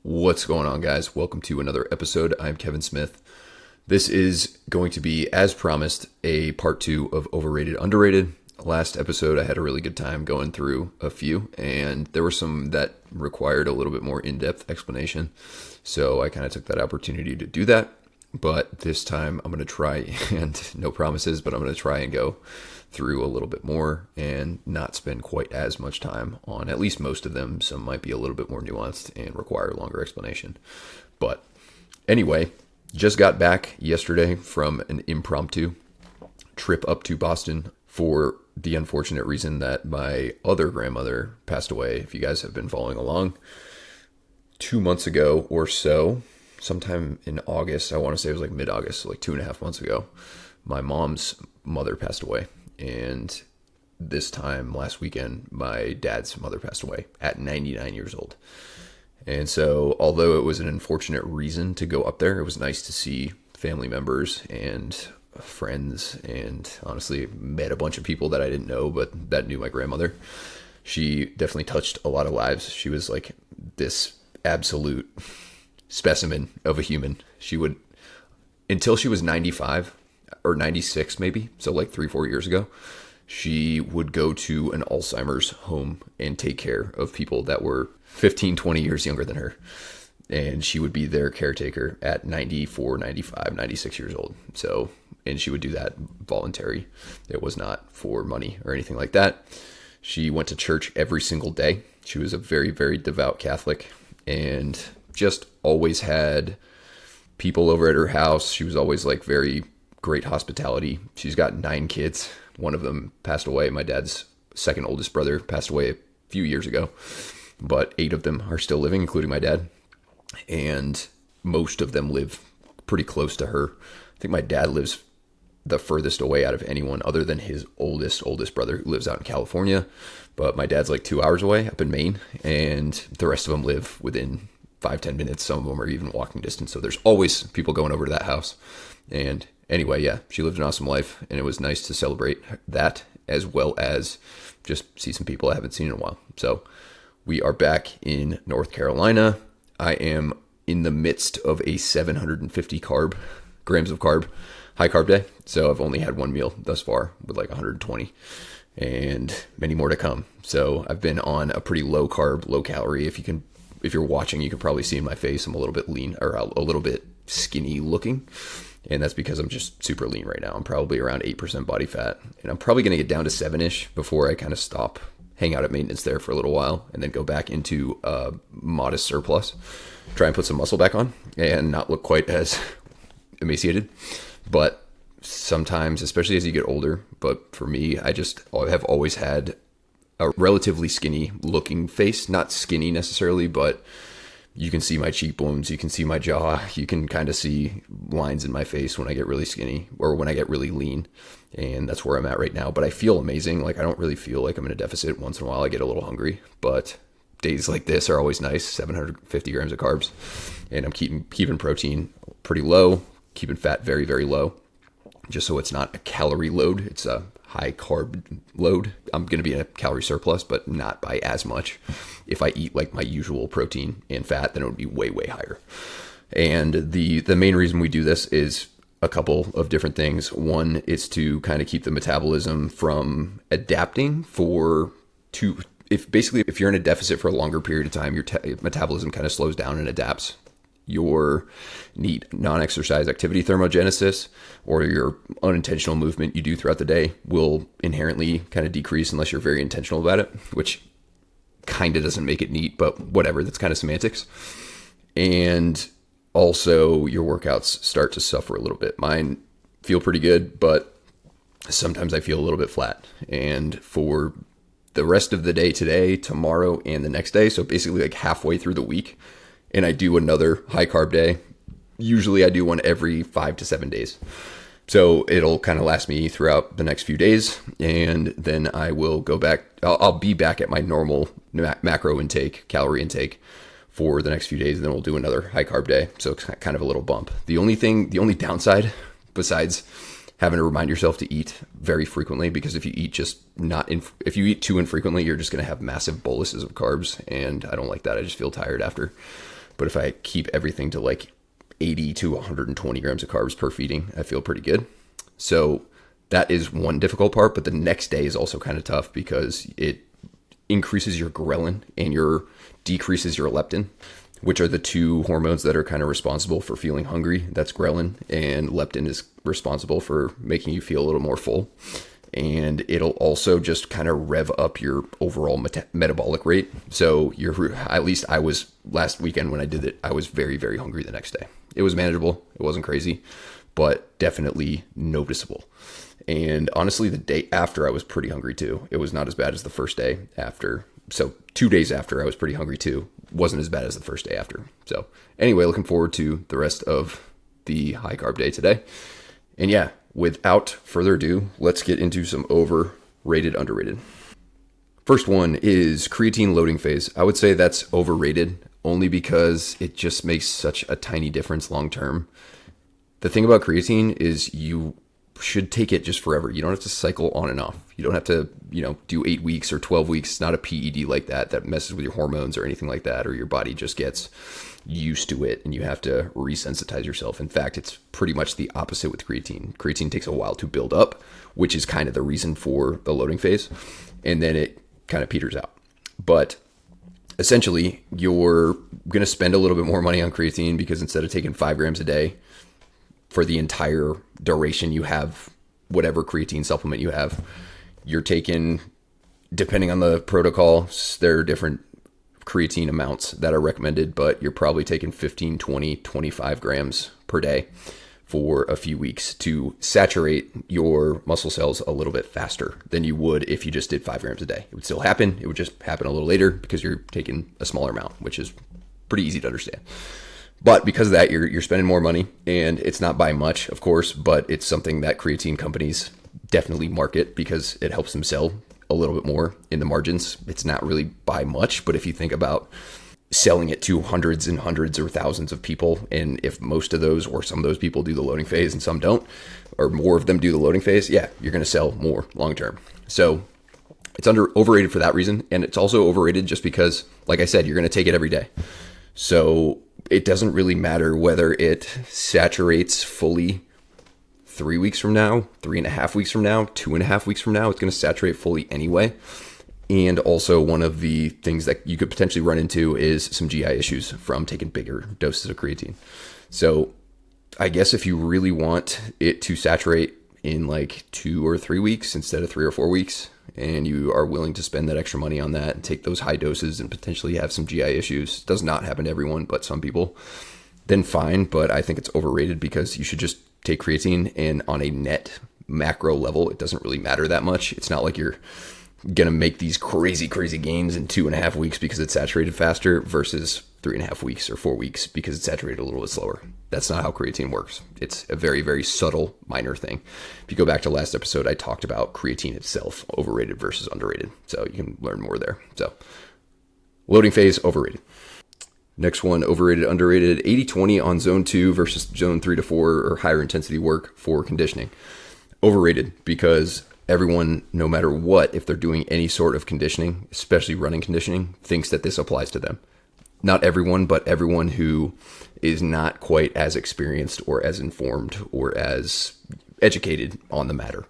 What's going on, guys? Welcome to another episode. I'm Kevin Smith. This is going to be, as promised, a part two of Overrated, Underrated. Last episode, I had a really good time going through a few, and there were some that required a little bit more in-depth explanation. So I kind of took that opportunity to do that. But this time, I'm going to try, and no promises, but I'm going to try and go through a little bit more and not spend quite as much time on at least most of them. Some might be a little bit more nuanced and require longer explanation. But anyway, just got back yesterday from an impromptu trip up to Boston for the unfortunate reason that my other grandmother passed away. If you guys have been following along, 2 months ago or so, sometime in August, I want to say it was like mid-August, so like 2.5 months ago, my mom's mother passed away. And this time last weekend, my dad's mother passed away at 99 years old. And so although it was an unfortunate reason to go up there, it was nice to see family members and friends, and honestly met a bunch of people that I didn't know, but that knew my grandmother. She definitely touched a lot of lives. She was like this absolute specimen of a human. She would, until she was 95 or 96 maybe, so like 3-4 years ago, she would go to an Alzheimer's home and take care of people that were 15-20 years younger than her. And she would be their caretaker at 94, 95, 96 years old. So, and she would do that voluntary. It was not for money or anything like that. She went to church every single day. She was a very, very devout Catholic and just always had people over at her house. She was always like very great hospitality. She's got 9 kids. One of them passed away. My dad's second oldest brother passed away a few years ago, but 8 of them are still living, including my dad. And most of them live pretty close to her. I think my dad lives the furthest away out of anyone other than his oldest brother, who lives out in California. But my dad's like 2 hours away up in Maine, and the rest of them live within 5-10 minutes. Some of them are even walking distance. So there's always people going over to that house. And anyway, yeah, she lived an awesome life, and it was nice to celebrate that as well as just see some people I haven't seen in a while. So we are back in North Carolina. I am in the midst of a 750 grams of carb, high carb day. So I've only had one meal thus far with like 120 and many more to come. So I've been on a pretty low carb, low calorie. If you're watching, you can probably see in my face, I'm a little bit lean, or a little bit skinny looking. And that's because I'm just super lean right now. I'm probably around 8% body fat, and I'm probably going to get down to 7-ish before I kind of stop, hang out at maintenance there for a little while, and then go back into a modest surplus, try and put some muscle back on and not look quite as emaciated. But sometimes, especially as you get older, but for me, I have always had a relatively skinny looking face, not skinny necessarily, but you can see my cheekbones, you can see my jaw, you can kind of see lines in my face when I get really skinny or when I get really lean. And that's where I'm at right now. But I feel amazing. Like, I don't really feel like I'm in a deficit. Once in a while I get a little hungry, but days like this are always nice. 750 grams of carbs, and I'm keeping protein pretty low, keeping fat very, very low, just so it's not a calorie load. It's a high carb load. I'm going to be in a calorie surplus, but not by as much. If I eat like my usual protein and fat, then it would be way, way higher. And the main reason we do this is a couple of different things. One is to kind of keep the metabolism from adapting if you're in a deficit for a longer period of time, your metabolism kind of slows down and adapts. Your neat non-exercise activity thermogenesis, or your unintentional movement you do throughout the day, will inherently kind of decrease unless you're very intentional about it, which kind of doesn't make it neat, but whatever, that's kind of semantics. And also your workouts start to suffer a little bit. Mine feel pretty good, but sometimes I feel a little bit flat. And for the rest of the day today, tomorrow, and the next day, so basically like halfway through the week, and I do another high carb day. Usually I do one every 5 to 7 days. So it'll kind of last me throughout the next few days. And then I will go back. I'll be back at my normal macro intake, calorie intake for the next few days. And then we'll do another high carb day. So it's kind of a little bump. The only downside, besides having to remind yourself to eat very frequently, because if you eat if you eat too infrequently, you're just going to have massive boluses of carbs. And I don't like that. I just feel tired after. But if I keep everything to like 80 to 120 grams of carbs per feeding, I feel pretty good. So that is one difficult part, but the next day is also kind of tough because it increases your ghrelin and decreases your leptin, which are the two hormones that are kind of responsible for feeling hungry. That's ghrelin, and leptin is responsible for making you feel a little more full. And it'll also just kind of rev up your overall metabolic rate. So at least I was last weekend when I did it, I was very, very hungry the next day. It was manageable. It wasn't crazy, but definitely noticeable. And honestly, the day after I was pretty hungry too. It was not as bad as the first day after. So 2 days after I was pretty hungry too. Wasn't as bad as the first day after. So anyway, looking forward to the rest of the high carb day today. And yeah, without further ado, let's get into some overrated, underrated. First one is creatine loading phase. I would say that's overrated only because it just makes such a tiny difference long term. The thing about creatine is you should take it just forever. You don't have to cycle on and off. You don't have to, do 8 weeks or 12 weeks. It's not a PED like that messes with your hormones or anything like that, or your body just gets used to it and you have to resensitize yourself. In fact, it's pretty much the opposite with creatine. Creatine takes a while to build up, which is kind of the reason for the loading phase. And then it kind of peters out. But essentially, you're going to spend a little bit more money on creatine because instead of taking 5 grams a day for the entire duration you have, whatever creatine supplement you have, you're taking, depending on the protocol, there are different creatine amounts that are recommended, but you're probably taking 15, 20, 25 grams per day for a few weeks to saturate your muscle cells a little bit faster than you would if you just did 5 grams a day. It would still happen. It would just happen a little later because you're taking a smaller amount, which is pretty easy to understand. But because of that, you're spending more money, and it's not by much, of course, but it's something that creatine companies definitely market because it helps them sell a little bit more in the margins. It's not really by much, but if you think about selling it to hundreds and hundreds or thousands of people, and if most of those or some of those people do the loading phase and some don't, or more of them do the loading phase, yeah, you're going to sell more long term. So it's overrated for that reason, and it's also overrated just because, like I said, you're going to take it every day. So it doesn't really matter whether it saturates fully 3 weeks from now, 3.5 weeks from now, 2.5 weeks from now. It's going to saturate fully anyway. And also, one of the things that you could potentially run into is some GI issues from taking bigger doses of creatine. So I guess if you really want it to saturate in like 2 or 3 weeks instead of 3 or 4 weeks, and you are willing to spend that extra money on that and take those high doses and potentially have some GI issues, does not happen to everyone, but some people, then fine. But I think it's overrated because you should just take creatine, and on a net macro level, it doesn't really matter that much. It's not like you're going to make these crazy gains in 2.5 weeks because it's saturated faster versus 3.5 weeks or 4 weeks because it's saturated a little bit slower. That's not how creatine works. It's a very, very subtle, minor thing. If you go back to last episode, I talked about creatine itself, overrated versus underrated. So you can learn more there. So loading phase, overrated. Next one, overrated, underrated, 80-20 on zone 2 versus zone 3 to 4 or higher intensity work for conditioning. Overrated because everyone, no matter what, if they're doing any sort of conditioning, especially running conditioning, thinks that this applies to them. Not everyone, but everyone who is not quite as experienced or as informed or as educated on the matter.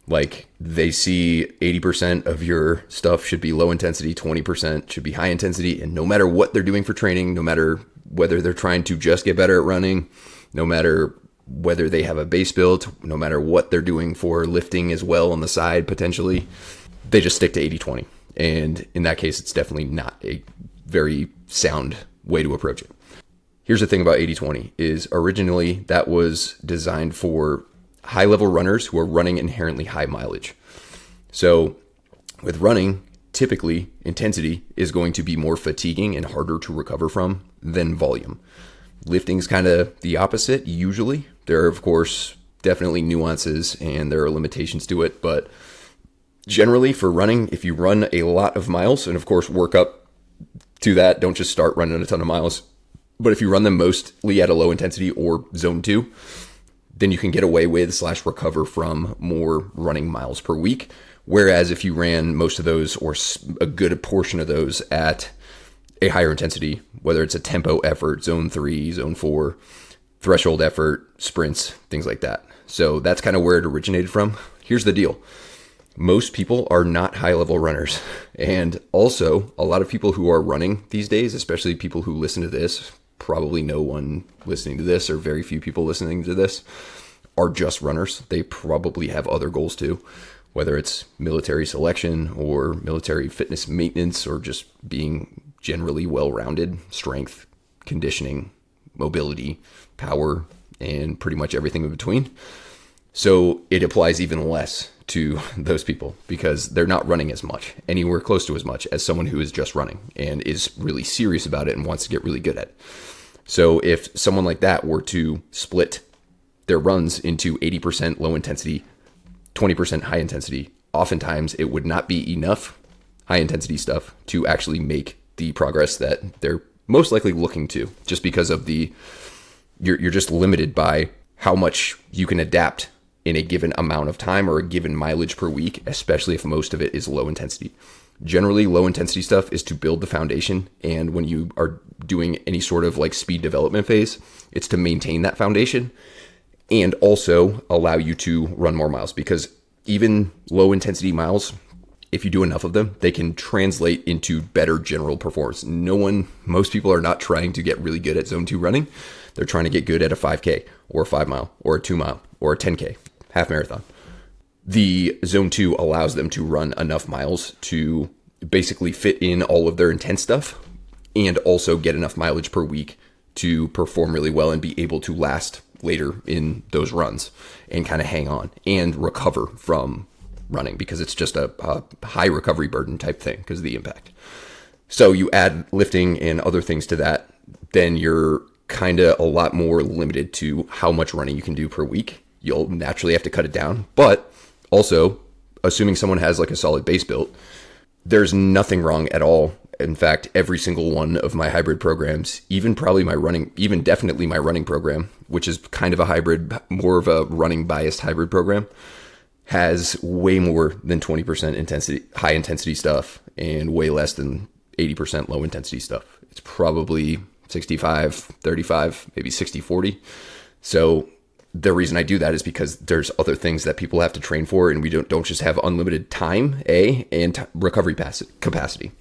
Like, they see 80% of your stuff should be low intensity, 20% should be high intensity. And no matter what they're doing for training, no matter whether they're trying to just get better at running, no matter whether they have a base build, no matter what they're doing for lifting as well on the side, potentially, they just stick to 80-20. And in that case, it's definitely not a very sound way to approach it. Here's the thing about 80-20 is originally that was designed for high-level runners who are running inherently high mileage. So with running, typically intensity is going to be more fatiguing and harder to recover from than volume. Lifting's kind of the opposite usually. There are, of course, definitely nuances and there are limitations to it, but generally for running, if you run a lot of miles, and of course work up to that, don't just start running a ton of miles, but if you run them mostly at a low intensity or zone 2, then you can get away with / recover from more running miles per week. Whereas if you ran most of those or a good portion of those at a higher intensity, whether it's a tempo effort, zone 3, zone 4, threshold effort, sprints, things like that. So that's kind of where it originated from. Here's the deal. Most people are not high-level runners. And also, a lot of people who are running these days, especially people who listen to this, probably no one listening to this or very few people listening to this, are just runners. They probably have other goals too, whether it's military selection or military fitness maintenance or just being generally well-rounded, strength, conditioning, mobility, power, and pretty much everything in between. So it applies even less to those people because they're not running as much, anywhere close to as much as someone who is just running and is really serious about it and wants to get really good at it. So if someone like that were to split their runs into 80% low intensity, 20% high intensity, oftentimes it would not be enough high intensity stuff to actually make the progress that they're most likely looking to, just because of you're just limited by how much you can adapt in a given amount of time or a given mileage per week, especially if most of it is low intensity. Generally, low intensity stuff is to build the foundation. And when you are doing any sort of like speed development phase, it's to maintain that foundation and also allow you to run more miles, because even low intensity miles, if you do enough of them, they can translate into better general performance. Most people are not trying to get really good at zone 2 running. They're trying to get good at a 5K or a 5 mile or a 2 mile or a 10K, half marathon. The zone 2 allows them to run enough miles to basically fit in all of their intense stuff and also get enough mileage per week to perform really well and be able to last later in those runs and kind of hang on and recover from running, because it's just a high recovery burden type thing because of the impact. So you add lifting and other things to that, then you're kind of a lot more limited to how much running you can do per week. You'll naturally have to cut it down. But also, assuming someone has like a solid base built, there's nothing wrong at all. In fact, every single one of my hybrid programs, even definitely my running program, which is kind of a hybrid, more of a running biased hybrid program, has way more than 20% intensity, high intensity stuff and way less than 80% low intensity stuff. It's probably 65, 35, maybe 60, 40. So the reason I do that is because there's other things that people have to train for, and we don't just have unlimited time, and recovery capacity.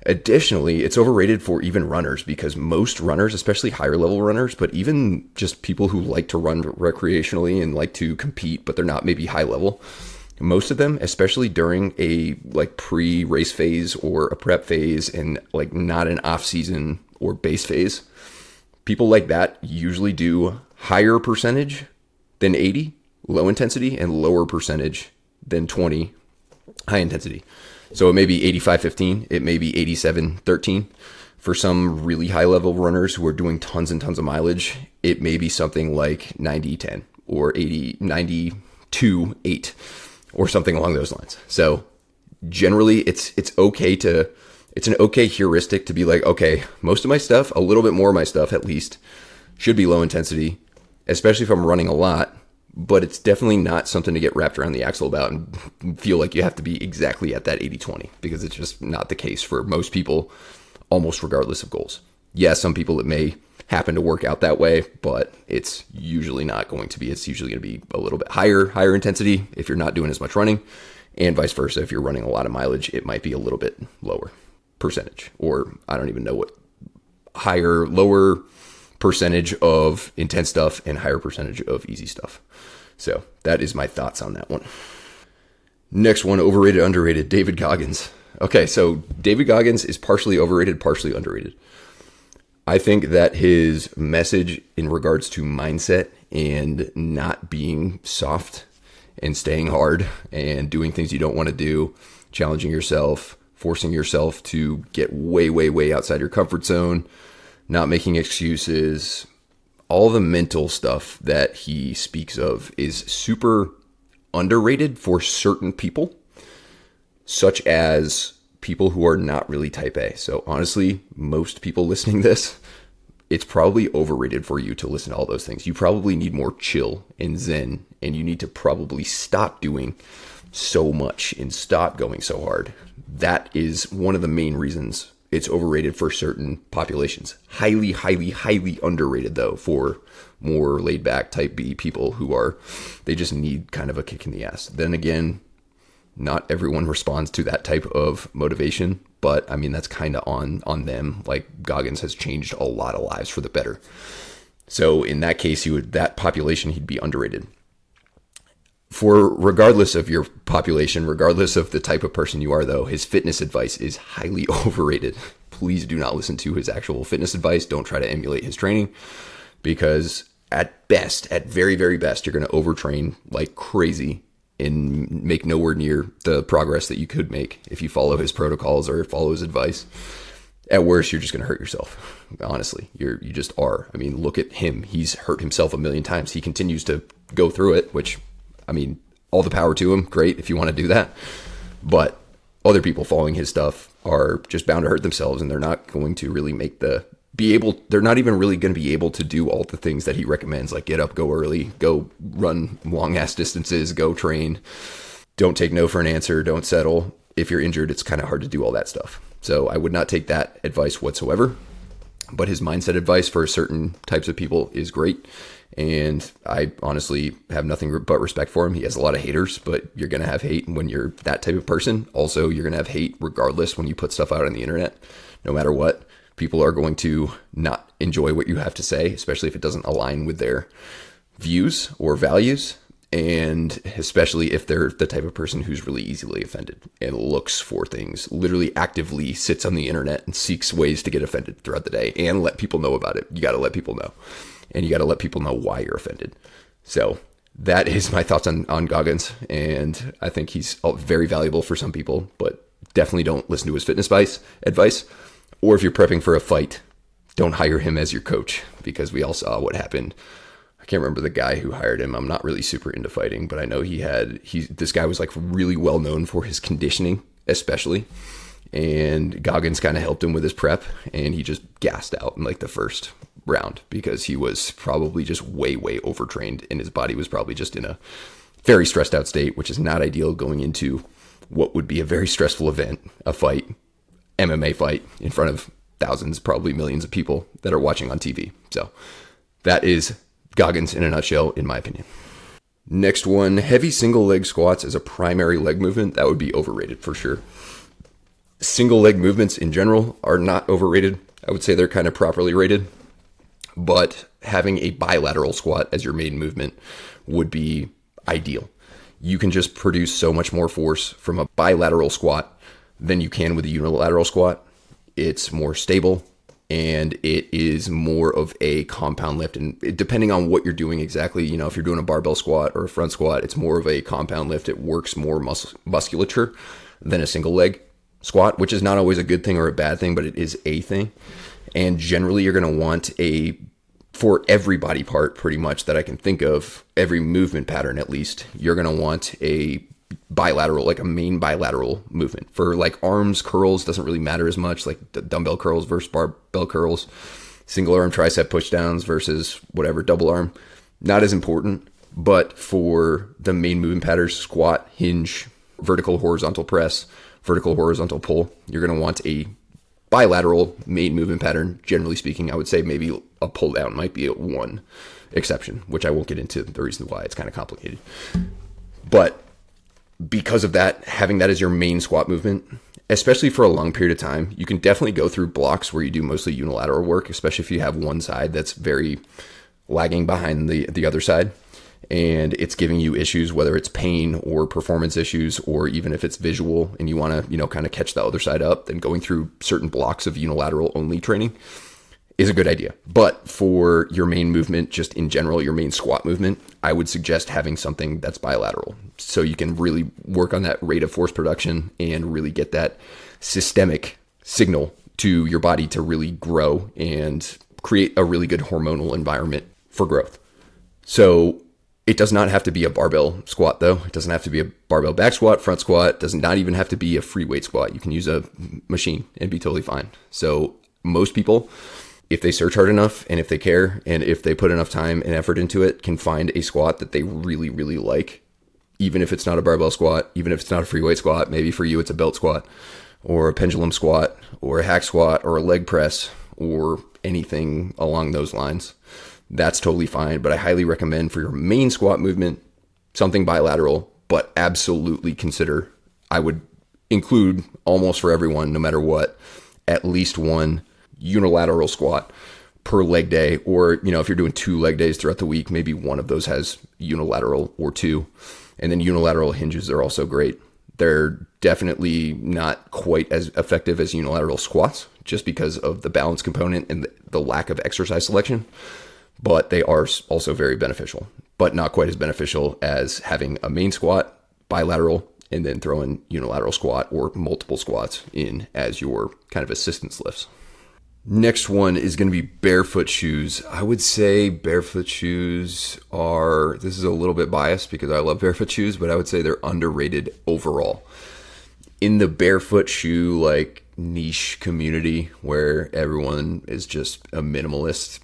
Additionally, it's overrated for even runners, because most runners, especially higher level runners, but even just people who like to run recreationally and like to compete, but they're not maybe high level, most of them, especially during a like pre-race phase or a prep phase and like not an off season or base phase, people like that usually do higher percentage than 80 low intensity and lower percentage than 20 high intensity. So it may be 85-15, it may be 87-13. For some really high level runners who are doing tons and tons of mileage, it may be something like 90-10 or 92-8 or something along those lines. So generally it's an okay heuristic to be like, okay, most of my stuff, a little bit more of my stuff at least, should be low intensity, especially if I'm running a lot. But it's definitely not something to get wrapped around the axle about and feel like you have to be exactly at that 80-20, because it's just not the case for most people, almost regardless of goals. Yeah, some people it may happen to work out that way, but it's usually not going to be. It's usually going to be a little bit higher intensity if you're not doing as much running, and vice versa. If you're running a lot of mileage, it might be a little bit lower percentage, or I don't even know what lower percentage of intense stuff and higher percentage of easy stuff. So that is my thoughts on that one. Next one, overrated, underrated, David Goggins. Okay, so David Goggins is partially overrated, partially underrated. I think that his message in regards to mindset and not being soft and staying hard and doing things you don't want to do, challenging yourself, forcing yourself to get way, way, way outside your comfort zone, not making excuses, all the mental stuff that he speaks of is super underrated for certain people, such as people who are not really type A. So honestly, most people listening to this, it's probably overrated for you to listen to all those things. You probably need more chill and zen, and you need to probably stop doing so much and stop going so hard. That is one of the main reasons, it's overrated for certain populations. Highly, highly, highly underrated though for more laid back type B people they just need kind of a kick in the ass. Then again, not everyone responds to that type of motivation, but I mean, that's kind of on them. Like Goggins has changed a lot of lives for the better. So in that case, that population, he'd be underrated. For regardless of your population, regardless of the type of person you are though, his fitness advice is highly overrated. Please do not listen to his actual fitness advice. Don't try to emulate his training, because at best, at very, very best, you're going to overtrain like crazy and make nowhere near the progress that you could make if you follow his protocols or follow his advice. At worst, you're just going to hurt yourself. Honestly, you just are. I mean, look at him. He's hurt himself a million times. He continues to go through it, which, I mean, all the power to him. Great if you want to do that. But other people following his stuff are just bound to hurt themselves, and they're not going to really they're not even really going to be able to do all the things that he recommends, like get up, go early, go run long ass distances, go train, don't take no for an answer, don't settle. If you're injured, it's kind of hard to do all that stuff. So I would not take that advice whatsoever, but his mindset advice for certain types of people is great. And I honestly have nothing but respect for him. He has a lot of haters, but you're going to have hate when you're that type of person. Also, you're going to have hate regardless when you put stuff out on the internet. No matter what, people are going to not enjoy what you have to say, especially if it doesn't align with their views or values. And especially if they're the type of person who's really easily offended and looks for things, literally actively sits on the internet and seeks ways to get offended throughout the day and let people know about it. You got to let people know. And you got to let people know why you're offended. So that is my thoughts on Goggins. And I think he's very valuable for some people, but definitely don't listen to his fitness advice. Or if you're prepping for a fight, don't hire him as your coach, because we all saw what happened. I can't remember the guy who hired him. I'm not really super into fighting, but I know this guy was like really well known for his conditioning, especially. And Goggins kind of helped him with his prep, and he just gassed out in like the first round because he was probably just way, way overtrained, and his body was probably just in a very stressed out state, which is not ideal going into what would be a very stressful event, a fight, MMA fight in front of thousands, probably millions of people that are watching on TV. So that is Goggins in a nutshell, in my opinion. Next one, heavy single leg squats as a primary leg movement. That would be overrated for sure. Single leg movements in general are not overrated. I would say they're kind of properly rated, but having a bilateral squat as your main movement would be ideal. You can just produce so much more force from a bilateral squat than you can with a unilateral squat. It's more stable, and it is more of a compound lift. And depending on what you're doing exactly, if you're doing a barbell squat or a front squat, it's more of a compound lift. It works more musculature than a single leg squat, which is not always a good thing or a bad thing, but it is a thing. And generally you're going to want for every body part pretty much that I can think of, every movement pattern at least, you're going to want a bilateral, like a main bilateral movement. For like arms, curls doesn't really matter as much, like the dumbbell curls versus barbell curls, single arm tricep push downs versus whatever double arm, not as important. But for the main movement patterns, squat, hinge, vertical horizontal press, vertical horizontal pull, you're going to want a bilateral main movement pattern. Generally speaking, I would say maybe a pull down might be one exception, which I won't get into the reason why. It's kind of complicated. But because of that, having that as your main squat movement, especially for a long period of time, you can definitely go through blocks where you do mostly unilateral work, especially if you have one side that's very lagging behind the other side, and it's giving you issues, whether it's pain or performance issues, or even if it's visual and you want to, kind of catch the other side up, then going through certain blocks of unilateral only training is a good idea. But for your main movement, just in general, your main squat movement, I would suggest having something that's bilateral, so you can really work on that rate of force production and really get that systemic signal to your body to really grow and create a really good hormonal environment for growth. So it does not have to be a barbell squat though. It doesn't have to be a barbell back squat, front squat. It does not even have to be a free weight squat. You can use a machine and be totally fine. So most people, if they search hard enough and if they care and if they put enough time and effort into it, can find a squat that they really, really like, even if it's not a barbell squat, even if it's not a free weight squat. Maybe for you it's a belt squat, or a pendulum squat or a hack squat or a leg press or anything along those lines, that's totally fine. But I highly recommend for your main squat movement, something bilateral, but absolutely consider, I would include almost for everyone, no matter what, at least one unilateral squat per leg day. Or, if you're doing 2 leg days throughout the week, maybe one of those has unilateral or 2. And then unilateral hinges are also great. They're definitely not quite as effective as unilateral squats just because of the balance component and the lack of exercise selection, but they are also very beneficial, but not quite as beneficial as having a main squat, bilateral, and then throw in unilateral squat or multiple squats in as your kind of assistance lifts. Next one is going to be barefoot shoes. I would say barefoot shoes this is a little bit biased because I love barefoot shoes, but I would say they're underrated overall. In the barefoot shoe, niche community where everyone is just a minimalist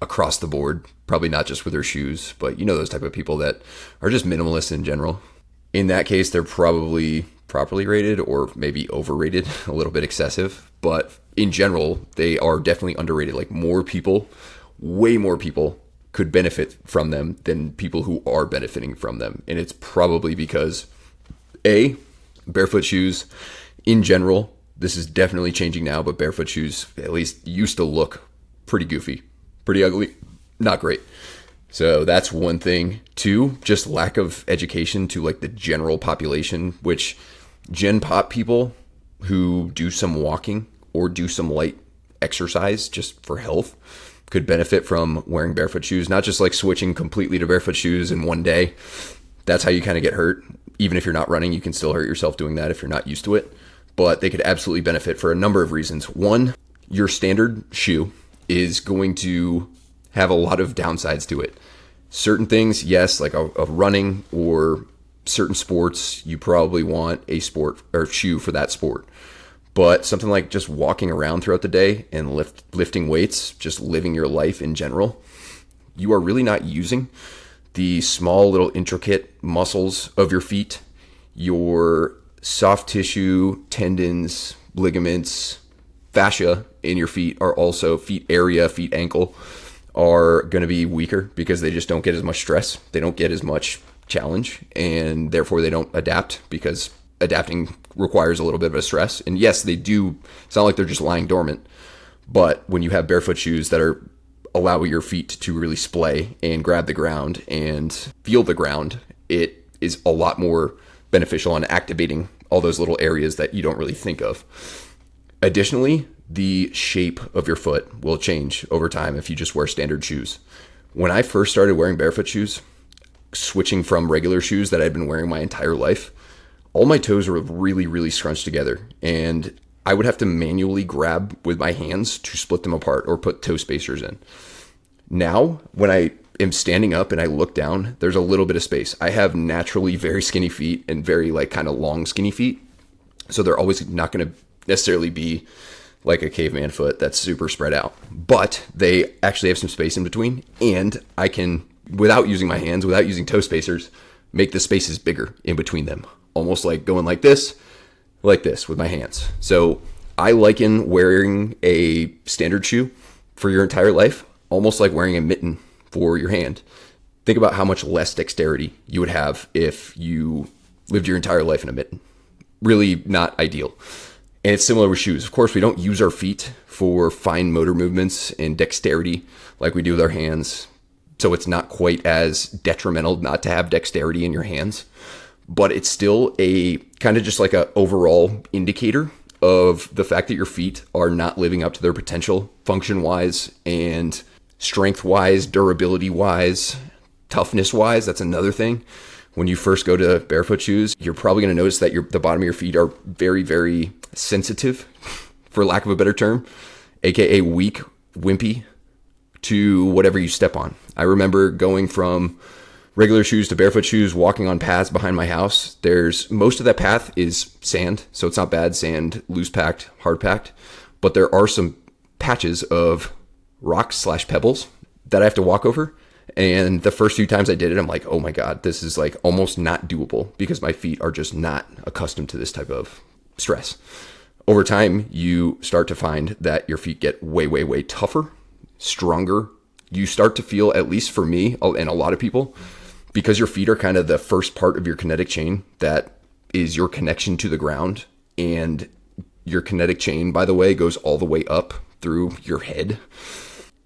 across the board, probably not just with their shoes, but those type of people that are just minimalists in general. In that case, they're probably properly rated or maybe overrated, a little bit excessive, but in general, they are definitely underrated. Way more people could benefit from them than people who are benefiting from them. And it's probably because barefoot shoes in general, this is definitely changing now, but barefoot shoes at least used to look pretty goofy, pretty ugly, not great. So that's one thing. 2, just lack of education to the general population, which gen pop people who do some walking or do some light exercise just for health could benefit from wearing barefoot shoes, not just switching completely to barefoot shoes in one day. That's how you kind of get hurt. Even if you're not running, you can still hurt yourself doing that if you're not used to it. But they could absolutely benefit for a number of reasons. 1, your standard shoe is going to have a lot of downsides to it. Certain things, yes, like a running or certain sports, you probably want a sport or shoe for that sport. But something like just walking around throughout the day and lifting weights, just living your life in general, you are really not using the small little intricate muscles of your feet, your soft tissue, tendons, ligaments, fascia in your feet are also feet ankle are going to be weaker because they just don't get as much stress. They don't get as much challenge, and therefore they don't adapt because adapting requires a little bit of a stress. And yes, they do. It's not like they're just lying dormant, but when you have barefoot shoes that allow your feet to really splay and grab the ground and feel the ground, it is a lot more beneficial on activating all those little areas that you don't really think of. Additionally, the shape of your foot will change over time if you just wear standard shoes. When I first started wearing barefoot shoes, switching from regular shoes that I'd been wearing my entire life, all my toes were really, really scrunched together, and I would have to manually grab with my hands to split them apart or put toe spacers in. Now, when I am standing up and I look down, there's a little bit of space. I have naturally very skinny feet and very kind of long skinny feet, so they're always not going to necessarily be like a caveman foot that's super spread out, but they actually have some space in between, and I can, without using my hands, without using toe spacers, make the spaces bigger in between them, almost like going like this with my hands. So I liken wearing a standard shoe for your entire life, almost like wearing a mitten for your hand. Think about how much less dexterity you would have if you lived your entire life in a mitten. Really not ideal. And it's similar with shoes. Of course, we don't use our feet for fine motor movements and dexterity like we do with our hands. So it's not quite as detrimental not to have dexterity in your hands. But it's still a kind of just like a overall indicator of the fact that your feet are not living up to their potential function-wise and strength-wise, durability-wise, toughness-wise. That's another thing. When you first go to barefoot shoes, you're probably going to notice that the bottom of your feet are very, very sensitive, for lack of a better term, aka weak, wimpy, to whatever you step on. I remember going from regular shoes to barefoot shoes, walking on paths behind my house. Most of that path is sand, so it's not bad sand, loose packed, hard packed, but there are some patches of rocks/pebbles that I have to walk over. And the first few times I did it, I'm like, oh my God, this is almost not doable because my feet are just not accustomed to this type of stress. Over time, you start to find that your feet get way, way, way tougher, stronger. You start to feel, at least for me and a lot of people, because your feet are kind of the first part of your kinetic chain that is your connection to the ground. And your kinetic chain, by the way, goes all the way up through your head.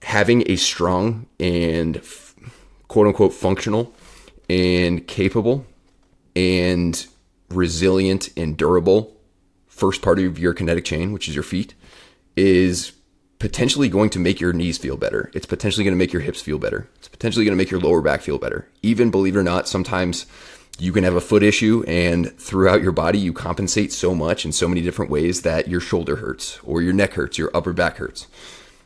Having a strong and quote unquote functional and capable and resilient and durable first part of your kinetic chain, which is your feet, is potentially going to make your knees feel better. It's potentially going to make your hips feel better. It's potentially going to make your lower back feel better. Even, believe it or not, sometimes you can have a foot issue and throughout your body you compensate so much in so many different ways that your shoulder hurts or your neck hurts, your upper back hurts.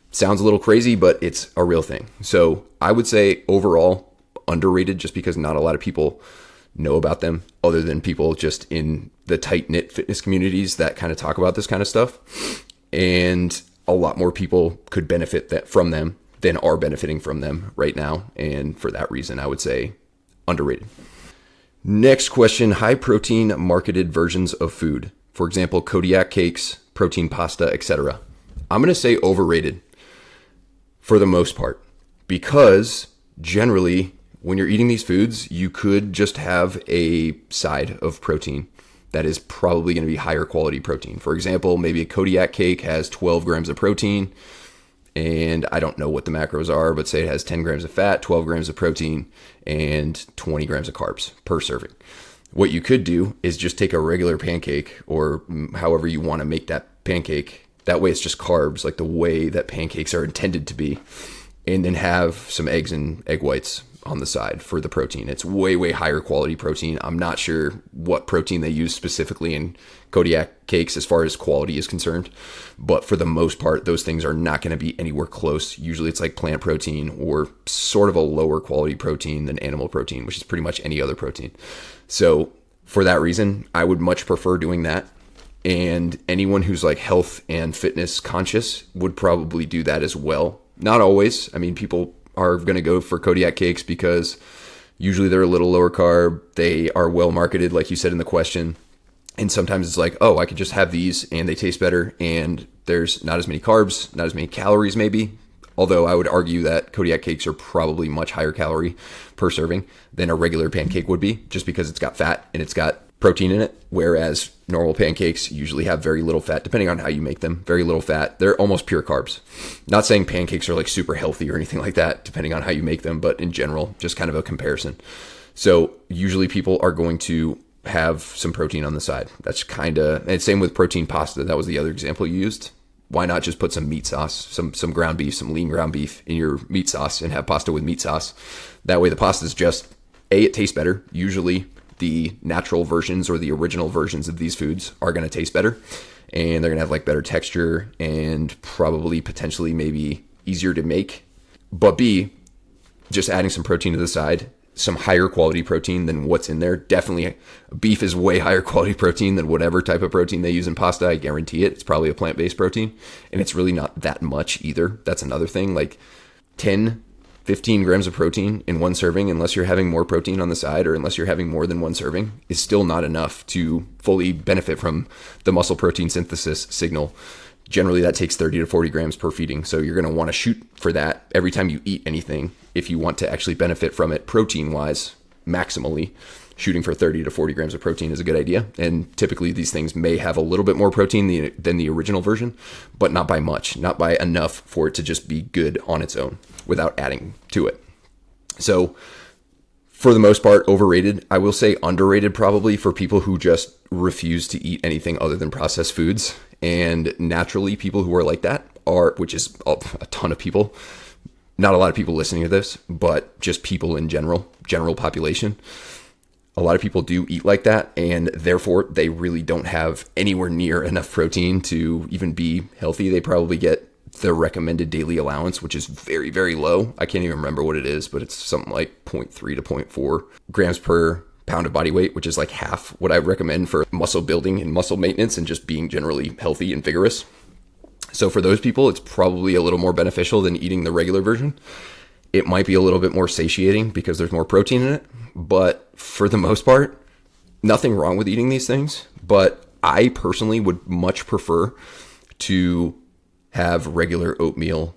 Sounds a little crazy, but it's a real thing. So I would say overall underrated, just because not a lot of people know about them other than people just in the tight-knit fitness communities that kind of talk about this kind of stuff. And a lot more people could benefit from them than are benefiting from them right now. And for that reason, I would say underrated. Next question, high protein marketed versions of food. For example, Kodiak cakes, protein pasta, etc. I'm going to say overrated for the most part, because generally when you're eating these foods, you could just have a side of protein that is probably going to be higher quality protein. For example, maybe a Kodiak cake has 12 grams of protein, and I don't know what the macros are, but say it has 10 grams of fat, 12 grams of protein, and 20 grams of carbs per serving. What you could do is just take a regular pancake, or however you want to make that pancake. That way it's just carbs, like the way that pancakes are intended to be, and then have some eggs and egg whites on the side for the protein. It's way, way higher quality protein. I'm not sure what protein they use specifically in Kodiak cakes as far as quality is concerned, but for the most part, those things are not going to be anywhere close. Usually it's like plant protein or sort of a lower quality protein than animal protein, which is pretty much any other protein. So for that reason, I would much prefer doing that. And anyone who's like health and fitness conscious would probably do that as well. Not always. I mean, people are going to go for Kodiak cakes because usually they're a little lower carb. They are well marketed, like you said in the question. And sometimes it's like, oh, I could just have these and they taste better. And there's not as many carbs, not as many calories maybe. Although I would argue that Kodiak cakes are probably much higher calorie per serving than a regular pancake would be, just because it's got fat and it's got protein in it, whereas normal pancakes usually have very little fat, depending on how you make them. Very little fat. They're almost pure carbs. Not saying pancakes are like super healthy or anything like that, depending on how you make them, but in general, just kind of a comparison. So usually people are going to have some protein on the side. That's kind of, and same with protein pasta. That was the other example you used. Why not just put some meat sauce, some ground beef, some lean ground beef in your meat sauce and have pasta with meat sauce? That way the pasta is just, it tastes better. Usually the natural versions or the original versions of these foods are going to taste better, and they're going to have like better texture and probably potentially maybe easier to make. But B, just adding some protein to the side, some higher quality protein than what's in there. Definitely beef is way higher quality protein than whatever type of protein they use in pasta. I guarantee it. It's probably a plant-based protein, and it's really not that much either. That's another thing. Like 15 grams of protein in one serving, unless you're having more protein on the side or unless you're having more than one serving, is still not enough to fully benefit from the muscle protein synthesis signal. Generally, that takes 30 to 40 grams per feeding. So you're going to want to shoot for that every time you eat anything if you want to actually benefit from it protein-wise, maximally. Shooting for 30 to 40 grams of protein is a good idea. And typically these things may have a little bit more protein than the original version, but not by much, not by enough for it to just be good on its own without adding to it. So for the most part, overrated. I will say underrated probably for people who just refuse to eat anything other than processed foods. And naturally, people who are like that are, which is a ton of people, not a lot of people listening to this, but just people in general population. A lot of people do eat like that, and therefore they really don't have anywhere near enough protein to even be healthy. They probably get the recommended daily allowance, which is very, very low. I can't even remember what it is, but it's something like 0.3 to 0.4 grams per pound of body weight, which is like half what I recommend for muscle building and muscle maintenance and just being generally healthy and vigorous. So for those people, it's probably a little more beneficial than eating the regular version. It might be a little bit more satiating because there's more protein in it, but for the most part, nothing wrong with eating these things. But I personally would much prefer to have regular oatmeal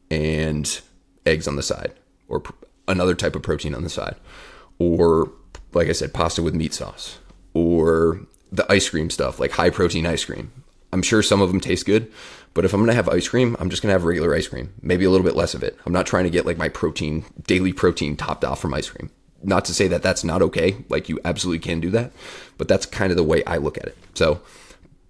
and eggs on the side, or another type of protein on the side, or like I said, pasta with meat sauce, or the ice cream stuff, like high protein ice cream. I'm sure some of them taste good, but if I'm going to have ice cream, I'm just going to have regular ice cream, maybe a little bit less of it. I'm not trying to get like my daily protein topped off from ice cream. Not to say that that's not okay. Like, you absolutely can do that, but that's kind of the way I look at it. So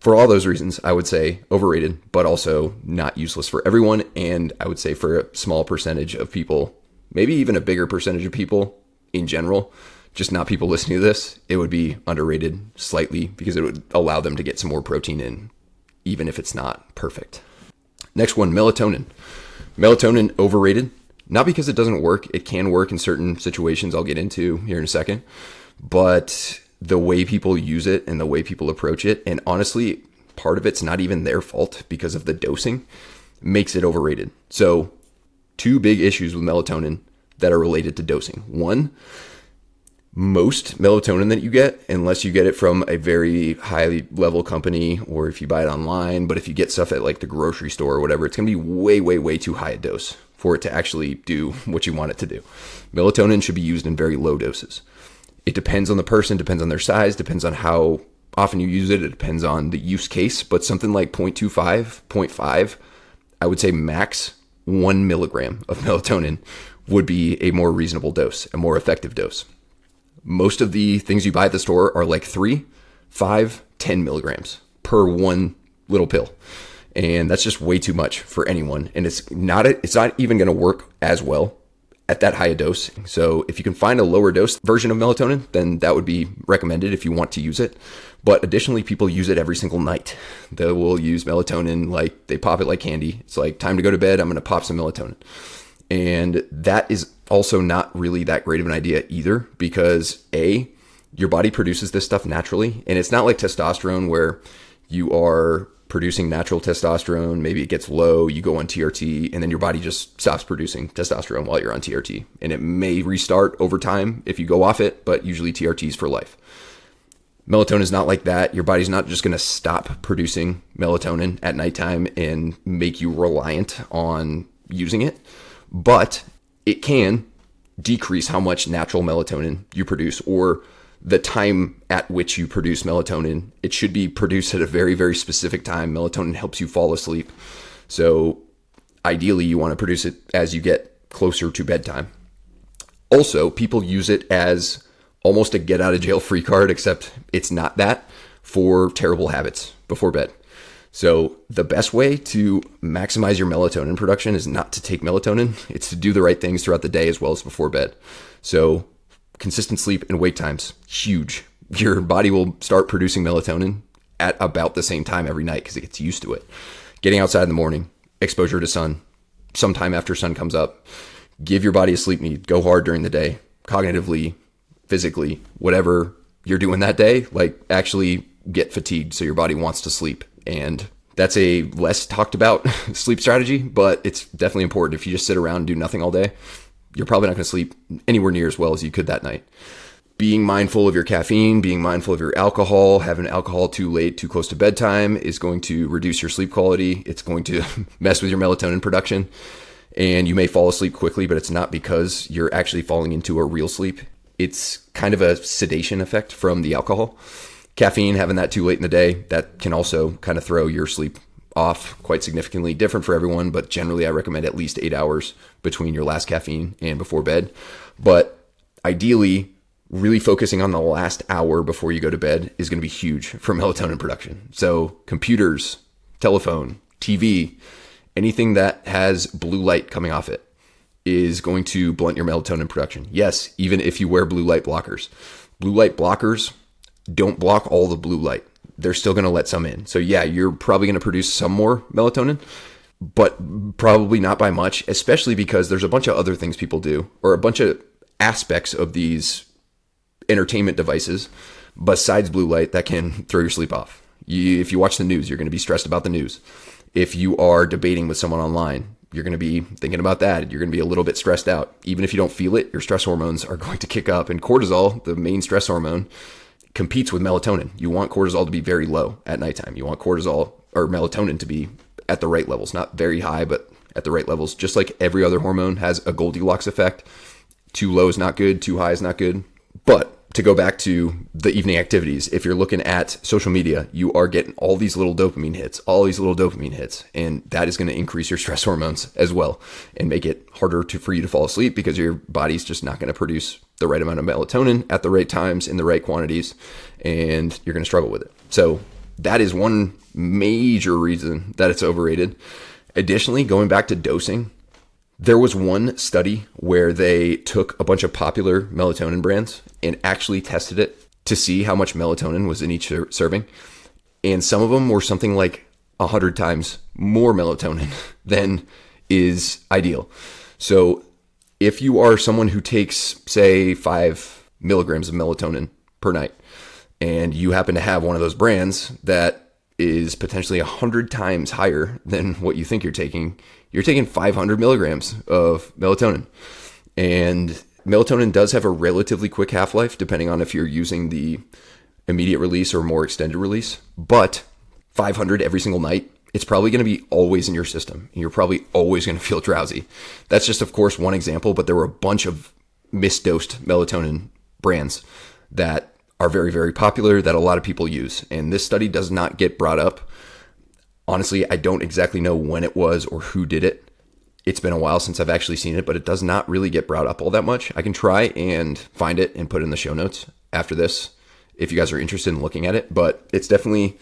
for all those reasons, I would say overrated, but also not useless for everyone. And I would say for a small percentage of people, maybe even a bigger percentage of people in general, just not people listening to this, it would be underrated slightly, because it would allow them to get some more protein in, even if it's not perfect. Next one, melatonin. Melatonin, overrated. Not because it doesn't work. It can work in certain situations I'll get into here in a second. But the way people use it and the way people approach it, and honestly, part of it's not even their fault because of the dosing, makes it overrated. So 2 big issues with melatonin that are related to dosing. One, most melatonin that you get, unless you get it from a very high level company or if you buy it online, but if you get stuff at like the grocery store or whatever, it's going to be way, way, way too high a dose for it to actually do what you want it to do. Melatonin should be used in very low doses. It depends on the person, depends on their size, depends on how often you use it. It depends on the use case, but something like 0.25, 0.5, I would say max 1 milligram of melatonin would be a more reasonable dose, a more effective dose. Most of the things you buy at the store are like 3, 5, 10 milligrams per one little pill. And that's just way too much for anyone. And it's not even going to work as well at that high a dose. So if you can find a lower dose version of melatonin, then that would be recommended if you want to use it. But additionally, people use it every single night. They will use melatonin, like they pop it like candy. It's like, time to go to bed, I'm going to pop some melatonin. And that is also not really that great of an idea either, because A, your body produces this stuff naturally. And it's not like testosterone where you are producing natural testosterone, maybe it gets low, you go on TRT, and then your body just stops producing testosterone while you're on TRT. And it may restart over time if you go off it, but usually TRT is for life. Melatonin is not like that. Your body's not just going to stop producing melatonin at nighttime and make you reliant on using it, but it can decrease how much natural melatonin you produce, or the time at which you produce melatonin. It should be produced at a very, very specific time. Melatonin helps you fall asleep. So ideally, you want to produce it as you get closer to bedtime. Also, people use it as almost a get out of jail free card, except it's not that, for terrible habits before bed. So the best way to maximize your melatonin production is not to take melatonin. It's to do the right things throughout the day as well as before bed. So consistent sleep and wake times, huge. Your body will start producing melatonin at about the same time every night because it gets used to it. Getting outside in the morning, exposure to sun, sometime after sun comes up, give your body a sleep need, go hard during the day, cognitively, physically, whatever you're doing that day, like actually get fatigued so your body wants to sleep. And that's a less talked about sleep strategy, but it's definitely important. If you just sit around and do nothing all day, you're probably not going to sleep anywhere near as well as you could that night. Being mindful of your caffeine, being mindful of your alcohol, having alcohol too late, too close to bedtime is going to reduce your sleep quality. It's going to mess with your melatonin production, and you may fall asleep quickly, but it's not because you're actually falling into a real sleep. It's kind of a sedation effect from the alcohol. Caffeine, having that too late in the day, that can also kind of throw your sleep off quite significantly. Different for everyone, but generally I recommend at least 8 hours between your last caffeine and before bed. But ideally, really focusing on the last hour before you go to bed is going to be huge for melatonin production. So computers, telephone, TV, anything that has blue light coming off it is going to blunt your melatonin production. Yes, even if you wear blue light blockers. Blue light blockers don't block all the blue light. They're still going to let some in. So yeah, you're probably going to produce some more melatonin, but probably not by much, especially because there's a bunch of other things people do, or a bunch of aspects of these entertainment devices besides blue light that can throw your sleep off. If you watch the news, you're going to be stressed about the news. If you are debating with someone online, you're going to be thinking about that. You're going to be a little bit stressed out. Even if you don't feel it, your stress hormones are going to kick up. And cortisol, the main stress hormone, competes with melatonin. You want cortisol to be very low at nighttime. You want cortisol or melatonin to be at the right levels, not very high, but at the right levels. Just like every other hormone has a Goldilocks effect. Too low is not good, too high is not good. But to go back to the evening activities, if you're looking at social media, you are getting all these little dopamine hits, and that is going to increase your stress hormones as well and make it harder for you to fall asleep because your body's just not going to produce the right amount of melatonin at the right times in the right quantities, and you're going to struggle with it. So that is one major reason that it's overrated. Additionally, going back to dosing, there was one study where they took a bunch of popular melatonin brands and actually tested it to see how much melatonin was in each serving. And some of them were something like 100 times more melatonin than is ideal. So if you are someone who takes, say, 5 milligrams of melatonin per night, and you happen to have one of those brands that is potentially 100 times higher than what you think you're taking 500 milligrams of melatonin. And melatonin does have a relatively quick half-life, depending on if you're using the immediate release or more extended release. But 500 every single night, it's probably going to be always in your system. You're probably always going to feel drowsy. That's just, of course, one example, but there were a bunch of misdosed melatonin brands that are very, very popular that a lot of people use. And this study does not get brought up. Honestly, I don't exactly know when it was or who did it. It's been a while since I've actually seen it, but it does not really get brought up all that much. I can try and find it and put it in the show notes after this if you guys are interested in looking at it. But it's definitely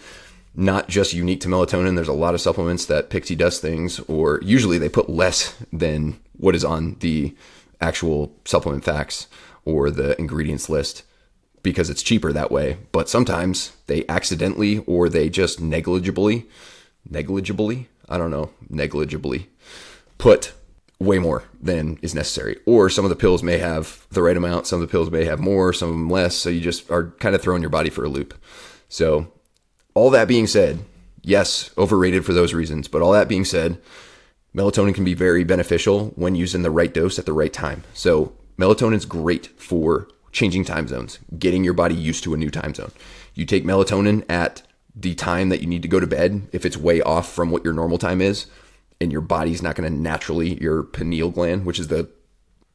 not just unique to melatonin. There's a lot of supplements that Pixie does things, or usually they put less than what is on the actual supplement facts or the ingredients list, because it's cheaper that way. But sometimes they accidentally or they just negligibly put way more than is necessary. Or some of the pills may have the right amount, some of the pills may have more, some of them less. So you just are kind of throwing your body for a loop. So all that being said, yes, overrated for those reasons. But all that being said, melatonin can be very beneficial when used in the right dose at the right time. So melatonin is great for changing time zones, getting your body used to a new time zone. You take melatonin at the time that you need to go to bed. If it's way off from what your normal time is, and your body's not going to naturally, your pineal gland, which is the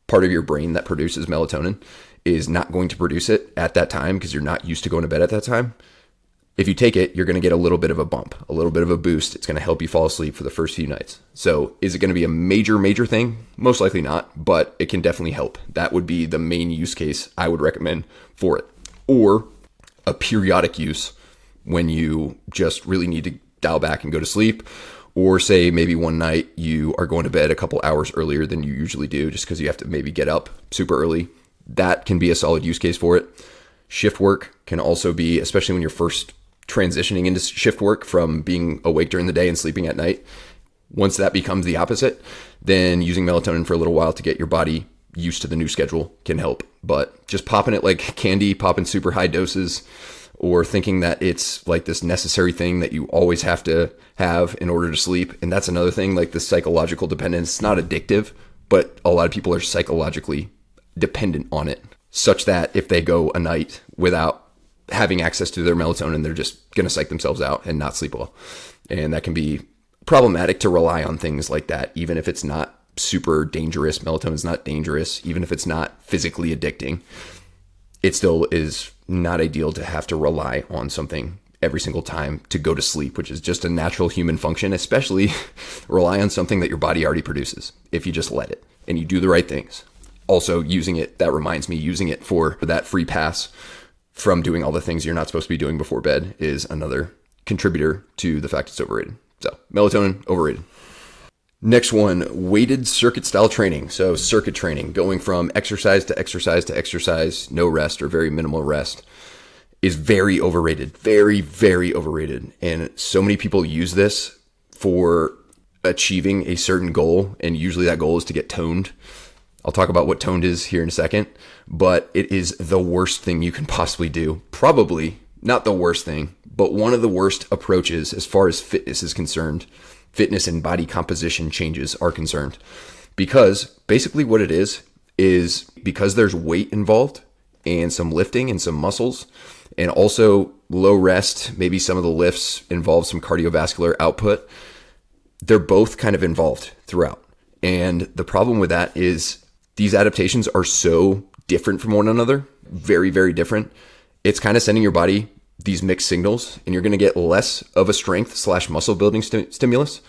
part of your brain that produces melatonin, is not going to produce it at that time because you're not used to going to bed at that time. If you take it, you're going to get a little bit of a bump, a little bit of a boost. It's going to help you fall asleep for the first few nights. So is it going to be a major thing? Most likely not, but it can definitely help. That would be the main use case I would recommend for it. Or a periodic use when you just really need to dial back and go to sleep. Or say maybe one night you are going to bed a couple hours earlier than you usually do just because you have to maybe get up super early. That can be a solid use case for it. Shift work can also be, especially when you're first transitioning into shift work from being awake during the day and sleeping at night. Once that becomes the opposite, then using melatonin for a little while to get your body used to the new schedule can help. But just popping it like candy, popping super high doses, or thinking that it's like this necessary thing that you always have to have in order to sleep. And that's another thing, like the psychological dependence. It's not addictive, but a lot of people are psychologically dependent on it, such that if they go a night without having access to their melatonin, they're just going to psych themselves out and not sleep well. And that can be problematic to rely on things like that, even if it's not super dangerous. Melatonin is not dangerous, even if it's not physically addicting. It still is not ideal to have to rely on something every single time to go to sleep, which is just a natural human function, especially rely on something that your body already produces if you just let it and you do the right things. Also using it, that reminds me, using it for that free pass from doing all the things you're not supposed to be doing before bed is another contributor to the fact it's overrated. So melatonin, overrated. Next one, weighted circuit style training. So circuit training, going from exercise to exercise to exercise, no rest or very minimal rest, is very overrated. Very, very overrated. And so many people use this for achieving a certain goal. And usually that goal is to get toned. I'll talk about what toned is here in a second, but it is the worst thing you can possibly do. Probably not the worst thing, but one of the worst approaches as far as fitness is concerned. Fitness and body composition changes are concerned, because basically what it is because there's weight involved and some lifting and some muscles, And also low rest, maybe some of the lifts involve some cardiovascular output. They're both kind of involved throughout. And the problem with that is these adaptations are so different from one another, very, very different. It's kind of sending your body these mixed signals, and you're going to get less of a strength / muscle building stimulus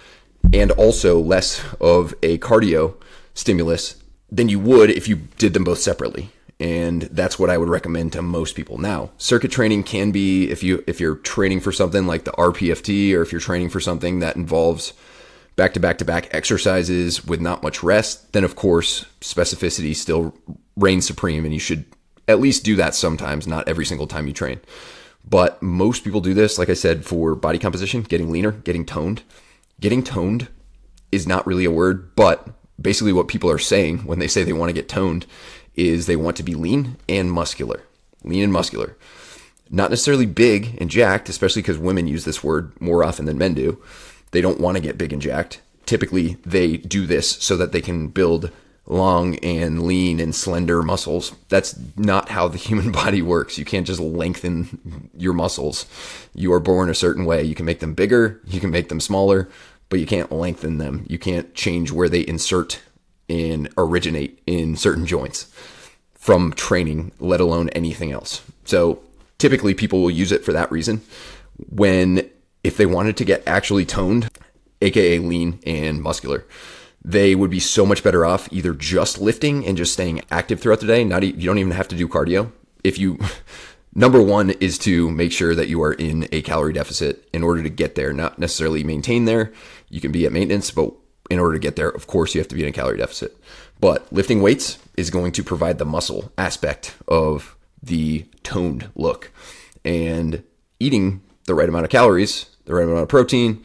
and also less of a cardio stimulus than you would if you did them both separately. And that's what I would recommend to most people. Now, circuit training can be, if you're training for something like the RPFT, or if you're training for something that involves back-to-back exercises with not much rest, then of course specificity still reigns supreme, and you should at least do that sometimes, not every single time you train. But most people do this, like I said, for body composition, getting leaner, getting toned. Getting toned is not really a word, but basically what people are saying when they say they want to get toned is they want to be lean and muscular. Lean and muscular. Not necessarily big and jacked, especially because women use this word more often than men do. They don't want to get big and jacked. Typically, they do this so that they can build long and lean and slender muscles. That's not how the human body works. You can't just lengthen your muscles. You are born a certain way. You can make them bigger, you can make them smaller, but you can't lengthen them. You can't change where they insert and originate in certain joints from training, let alone anything else. So typically people will use it for that reason. If they wanted to get actually toned, aka lean and muscular, they would be so much better off either just lifting and just staying active throughout the day. You don't even have to do cardio. Number one is to make sure that you are in a calorie deficit in order to get there, not necessarily maintain there. You can be at maintenance, but in order to get there, of course, you have to be in a calorie deficit. But lifting weights is going to provide the muscle aspect of the toned look. And eating the right amount of calories, the right amount of protein,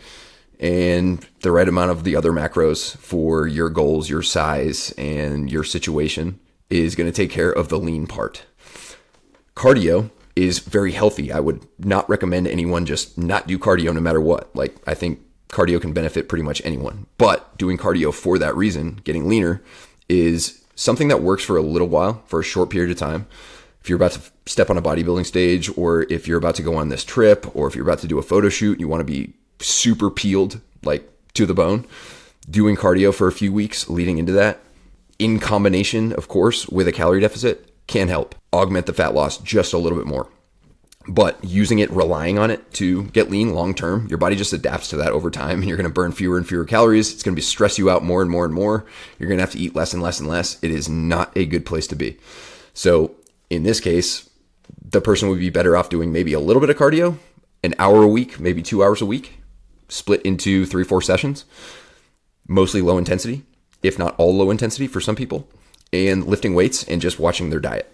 and the right amount of the other macros for your goals, your size, and your situation is going to take care of the lean part. Cardio is very healthy. I would not recommend anyone just not do cardio no matter what. I think cardio can benefit pretty much anyone, but doing cardio for that reason, getting leaner, is something that works for a little while, for a short period of time. If you're about to step on a bodybuilding stage, or if you're about to go on this trip, or if you're about to do a photo shoot, you want to be super peeled, to the bone, doing cardio for a few weeks leading into that, in combination, of course, with a calorie deficit, can help augment the fat loss just a little bit more. But using it, relying on it to get lean long term, your body just adapts to that over time, and you're going to burn fewer and fewer calories. It's going to stress you out more and more and more. You're going to have to eat less and less and less. It is not a good place to be. So in this case, the person would be better off doing maybe a little bit of cardio, an hour a week, maybe 2 hours a week, split into 3-4 sessions, mostly low intensity, if not all low intensity for some people, and lifting weights and just watching their diet.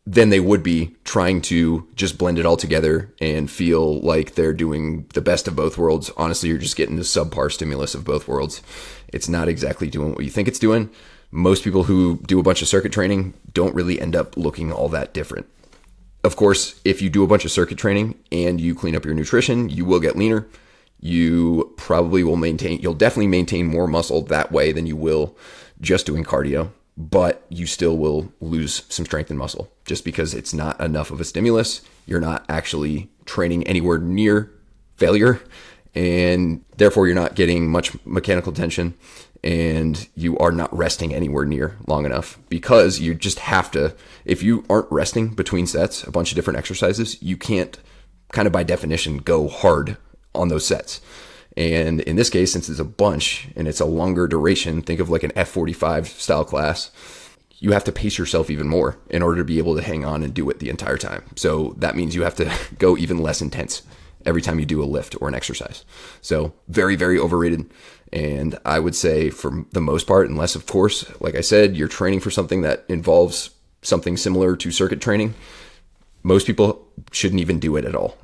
Then they would be trying to just blend it all together and feel like they're doing the best of both worlds. Honestly, you're just getting the subpar stimulus of both worlds. It's not exactly doing what you think it's doing. Most people who do a bunch of circuit training don't really end up looking all that different. Of course, if you do a bunch of circuit training and you clean up your nutrition, you will get leaner. You probably will you'll definitely maintain more muscle that way than you will just doing cardio, but you still will lose some strength and muscle just because it's not enough of a stimulus. You're not actually training anywhere near failure, and therefore you're not getting much mechanical tension, and you are not resting anywhere near long enough, because you just have to, if you aren't resting between sets, a bunch of different exercises, you can't kind of by definition go hard on those sets. And in this case, since it's a bunch and it's a longer duration, think of like an F45 style class, you have to pace yourself even more in order to be able to hang on and do it the entire time. So that means you have to go even less intense every time you do a lift or an exercise. So very, very overrated. And I would say for the most part, unless of course, like I said, you're training for something that involves something similar to circuit training, most people shouldn't even do it at all.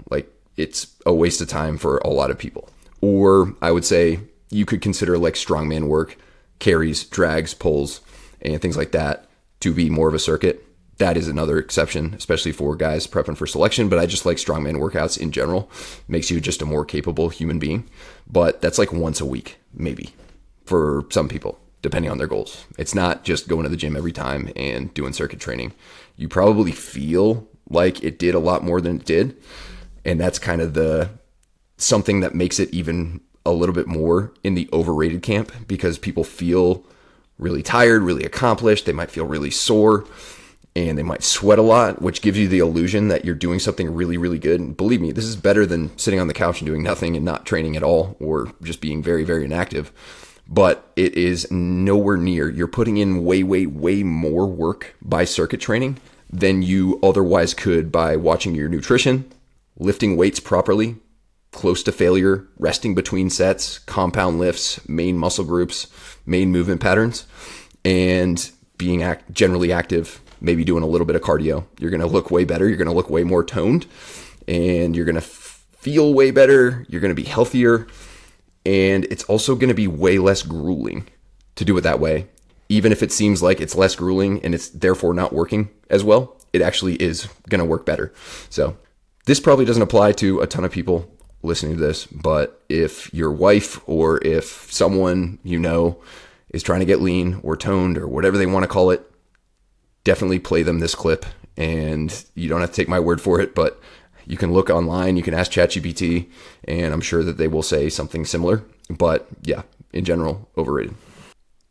It's a waste of time for a lot of people. Or I would say you could consider like strongman work, carries, drags, pulls, and things like that to be more of a circuit. That is another exception, especially for guys prepping for selection. But I just like strongman workouts in general. Makes you just a more capable human being. But that's like once a week, maybe, for some people, depending on their goals. It's not just going to the gym every time and doing circuit training. You probably feel like it did a lot more than it did. And that's kind of the something that makes it even a little bit more in the overrated camp, because people feel really tired, really accomplished. They might feel really sore and they might sweat a lot, which gives you the illusion that you're doing something really, really good. And believe me, this is better than sitting on the couch and doing nothing and not training at all, or just being very, very inactive. But it is nowhere near. You're putting in way, way, way more work by circuit training than you otherwise could by watching your nutrition, lifting weights properly, close to failure, resting between sets, compound lifts, main muscle groups, main movement patterns, and being generally active, maybe doing a little bit of cardio. You're going to look way better. You're going to look way more toned, and you're going to feel way better. You're going to be healthier, and it's also going to be way less grueling to do it that way. Even if it seems like it's less grueling and it's therefore not working as well, it actually is going to work better. So this probably doesn't apply to a ton of people listening to this, but if your wife or if someone you know is trying to get lean or toned or whatever they want to call it, definitely play them this clip. And you don't have to take my word for it, but you can look online, you can ask ChatGPT, and I'm sure that they will say something similar. But yeah, in general, overrated.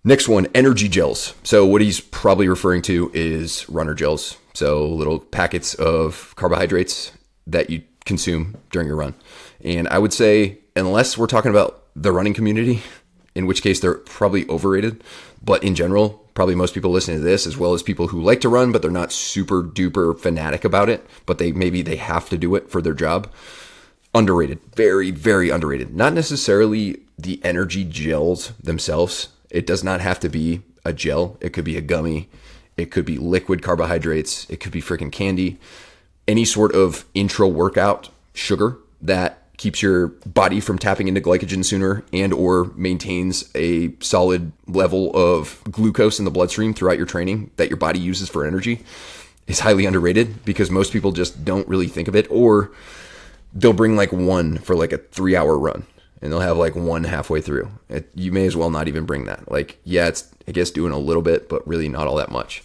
Next one, energy gels. So what he's probably referring to is runner gels. So little packets of carbohydrates that you consume during your run. And I would say, unless we're talking about the running community, in which case they're probably overrated, but in general, probably most people listening to this, as well as people who like to run, but they're not super duper fanatic about it, but maybe they have to do it for their job. Underrated, very, very underrated. Not necessarily the energy gels themselves. It does not have to be a gel. It could be a gummy. It could be liquid carbohydrates. It could be freaking candy. Any sort of intra-workout sugar that keeps your body from tapping into glycogen sooner and or maintains a solid level of glucose in the bloodstream throughout your training that your body uses for energy is highly underrated, because most people just don't really think of it, or they'll bring like one for like a 3-hour run and they'll have like one halfway through. You may as well not even bring that. Like, yeah, it's, I guess, doing a little bit, but really not all that much.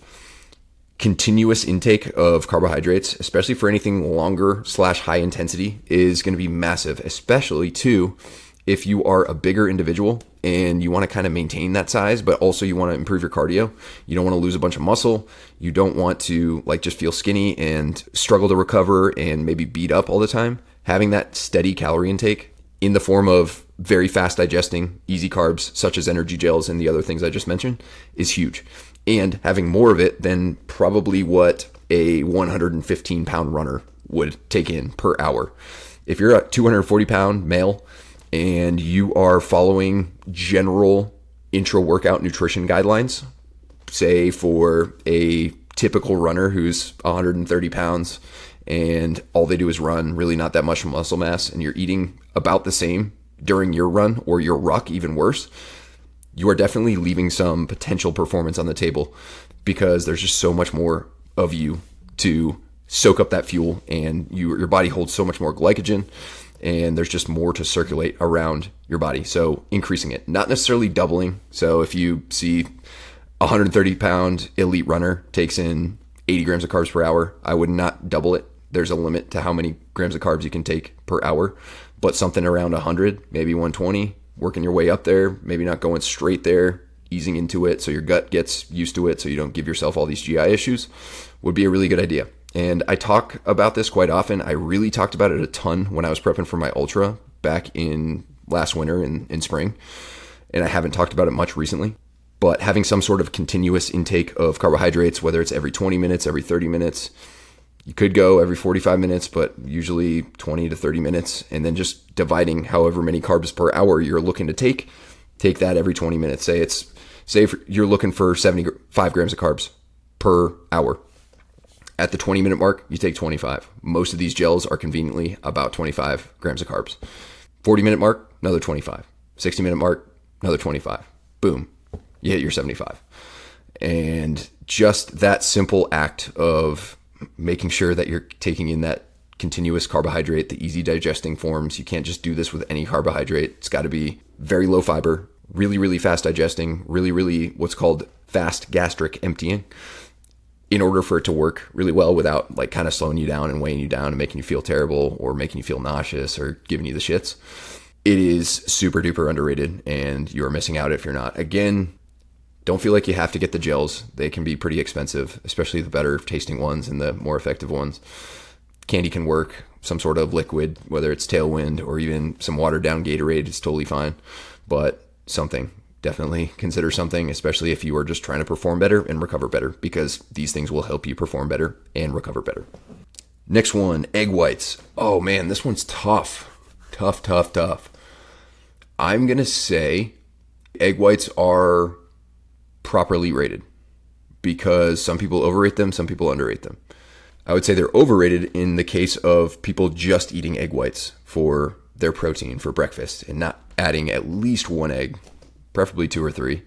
Continuous intake of carbohydrates, especially for anything longer / high intensity, is going to be massive, especially too if you are a bigger individual and you want to kind of maintain that size, but also you want to improve your cardio. You don't want to lose a bunch of muscle. You don't want to like just feel skinny and struggle to recover and maybe beat up all the time. Having that steady calorie intake in the form of very fast digesting, easy carbs, such as energy gels and the other things I just mentioned, is huge. And having more of it than probably what a 115 pound runner would take in per hour. If you're a 240 pound male and you are following general intra-workout nutrition guidelines, say for a typical runner who's 130 pounds and all they do is run, really not that much muscle mass, and you're eating about the same during your run or your ruck, even worse, you are definitely leaving some potential performance on the table, because there's just so much more of you to soak up that fuel, and your body holds so much more glycogen, and there's just more to circulate around your body. So increasing it, not necessarily doubling. So if you see a 130 pound elite runner takes in 80 grams of carbs per hour, I would not double it. There's a limit to how many grams of carbs you can take per hour, but something around 100, maybe 120, working your way up there, maybe not going straight there, easing into it so your gut gets used to it so you don't give yourself all these GI issues, would be a really good idea. And I talk about this quite often. I really talked about it a ton when I was prepping for my ultra back in last winter and in spring, and I haven't talked about it much recently. But having some sort of continuous intake of carbohydrates, whether it's every 20 minutes, every 30 minutes, you could go every 45 minutes, but usually 20 to 30 minutes, and then just dividing however many carbs per hour you're looking to take that every 20 minutes. Say you're looking for 75 grams of carbs per hour. At the 20-minute mark, you take 25. Most of these gels are conveniently about 25 grams of carbs. 40-minute mark, another 25. 60-minute mark, another 25. Boom, you hit your 75. And just that simple act of making sure that you're taking in that continuous carbohydrate, the easy digesting forms. You can't just do this with any carbohydrate. It's got to be very low fiber, really, really fast digesting, really, really what's called fast gastric emptying. in order for it to work really well without like kind of slowing you down and weighing you down and making you feel terrible or making you feel nauseous or giving you the shits, it is super duper underrated, and you're missing out if you're not. Again, don't feel like you have to get the gels. They can be pretty expensive, especially the better tasting ones and the more effective ones. Candy can work. Some sort of liquid, whether it's Tailwind or even some watered down Gatorade, is totally fine. But something, definitely consider something, especially if you are just trying to perform better and recover better, because these things will help you perform better and recover better. Next one, egg whites. Oh man, this one's tough. Tough. I'm going to say egg whites are properly rated because some people overrate them, some people underrate them. I would say they're overrated in the case of people just eating egg whites for their protein for breakfast and not adding at least one egg, preferably 2 or 3,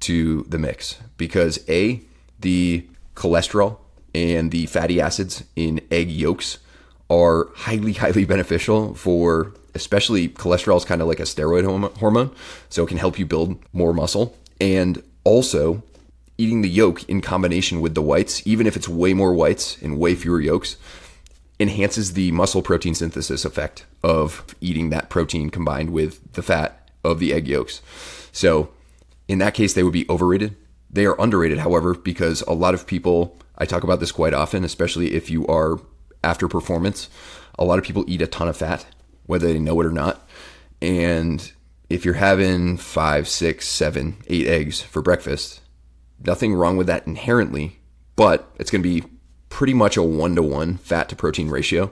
to the mix. Because A, the cholesterol and the fatty acids in egg yolks are highly beneficial for, especially cholesterol is kind of like a steroid hormone, so it can help you build more muscle. And also, eating the yolk in combination with the whites, even if it's way more whites and way fewer yolks, enhances the muscle protein synthesis effect of eating that protein combined with the fat of the egg yolks. So in that case, they would be overrated. They are underrated, however, because a lot of people, I talk about this quite often, especially if you are after performance, a lot of people eat a ton of fat, whether they know it or not. And if you're having 5, 6, 7, 8 eggs for breakfast, nothing wrong with that inherently, but it's going to be pretty much a 1-to-1 fat to protein ratio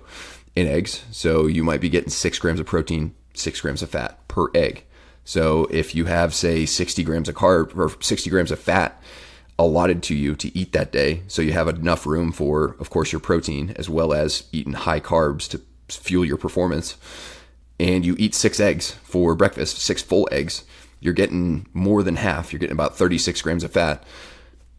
in eggs. So you might be getting 6 grams of protein, 6 grams of fat per egg. So if you have, say, 60 grams of carb or 60 grams of fat allotted to you to eat that day, so you have enough room for, of course, your protein as well as eating high carbs to fuel your performance, and you eat 6 eggs for breakfast, 6 full eggs, you're getting more than half. You're getting about 36 grams of fat.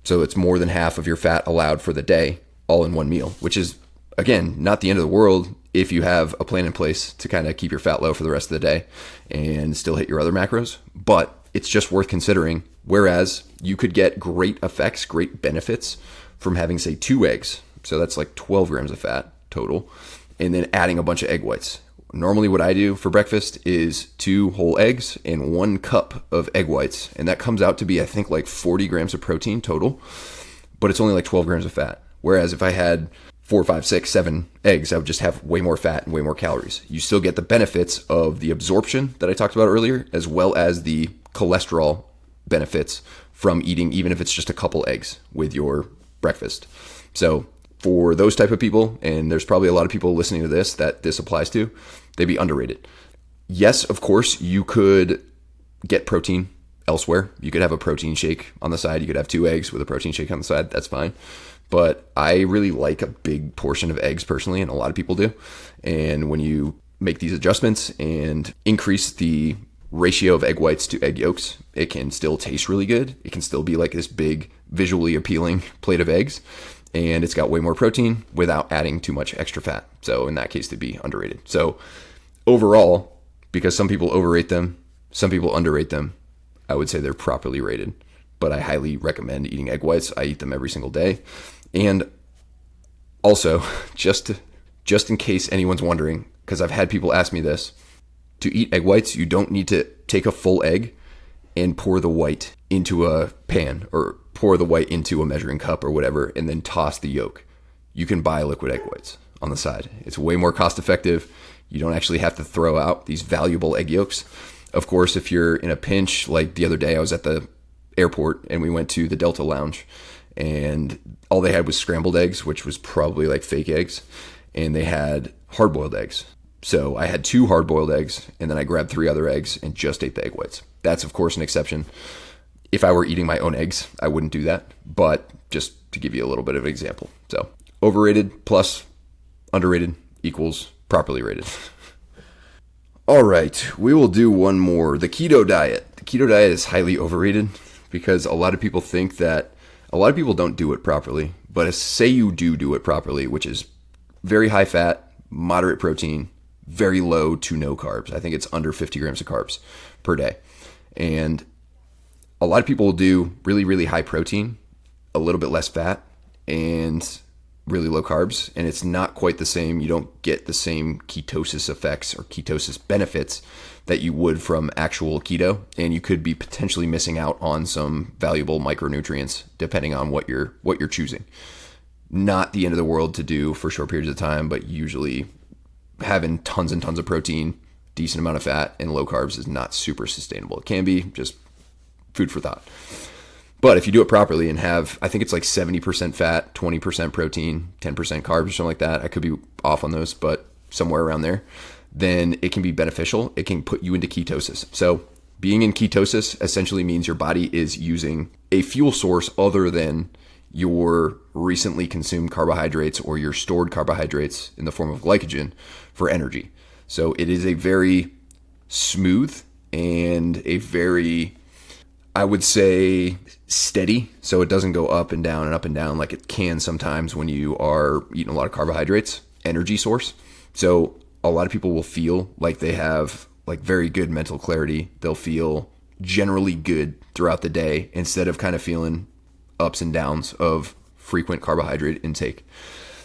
So it's more than half of your fat allowed for the day, all in one meal, which is, again, not the end of the world if you have a plan in place to kind of keep your fat low for the rest of the day and still hit your other macros. But it's just worth considering. Whereas you could get great effects, great benefits from having, say, 2 eggs. So that's like 12 grams of fat total. And then adding a bunch of egg whites. Normally what I do for breakfast is 2 whole eggs and 1 cup of egg whites. And that comes out to be, I think, like 40 grams of protein total, but it's only like 12 grams of fat. Whereas if I had 4, 5, 6, 7 eggs, I would just have way more fat and way more calories. You still get the benefits of the absorption that I talked about earlier, as well as the cholesterol benefits from eating, even if it's just a couple eggs with your breakfast. So for those type of people, and there's probably a lot of people listening to this that this applies to, they'd be underrated. Yes, of course, you could get protein elsewhere. You could have a protein shake on the side. You could have 2 eggs with a protein shake on the side. That's fine. But I really like a big portion of eggs personally, and a lot of people do. And when you make these adjustments and increase the ratio of egg whites to egg yolks, it can still taste really good. It can still be like this big, visually appealing plate of eggs. And it's got way more protein without adding too much extra fat. So in that case, they'd be underrated. So overall, because some people overrate them, some people underrate them, I would say they're properly rated. But I highly recommend eating egg whites. I eat them every single day. And also, just in case anyone's wondering, because I've had people ask me this, to eat egg whites, you don't need to take a full egg and pour the white into a pan or pour the white into a measuring cup or whatever, and then toss the yolk. You can buy liquid egg whites on the side. It's way more cost effective. You don't actually have to throw out these valuable egg yolks. Of course, if you're in a pinch, like the other day, I was at the airport and we went to the Delta Lounge and all they had was scrambled eggs, which was probably like fake eggs, and they had hard-boiled eggs. So I had 2 hard-boiled eggs, and then I grabbed 3 other eggs and just ate the egg whites. That's, of course, an exception. If I were eating my own eggs, I wouldn't do that, but just to give you a little bit of an example. So overrated plus underrated equals properly rated. All right, we will do one more. The keto diet. The keto diet is highly overrated because a lot of people think that a lot of people don't do it properly, but say you do it properly, which is very high fat, moderate protein, very low to no carbs. I think it's under 50 grams of carbs per day. And a lot of people will do really, really high protein, a little bit less fat, and really low carbs, and it's not quite the same. You don't get the same ketosis effects or ketosis benefits that you would from actual keto, and you could be potentially missing out on some valuable micronutrients depending on what you're choosing. Not the end of the world to do for short periods of time, but usually having tons and tons of protein, decent amount of fat, and low carbs is not super sustainable. It can be, just food for thought. But if you do it properly and have, I think it's like 70% fat, 20% protein, 10% carbs or something like that. I could be off on those, but somewhere around there, then it can be beneficial. It can put you into ketosis. So being in ketosis essentially means your body is using a fuel source other than your recently consumed carbohydrates or your stored carbohydrates in the form of glycogen for energy. So it is a very smooth and a very, I would say, steady. So it doesn't go up and down like it can sometimes when you are eating a lot of carbohydrates, energy source. So a lot of people will feel like they have like very good mental clarity. They'll feel generally good throughout the day instead of kind of feeling ups and downs of frequent carbohydrate intake.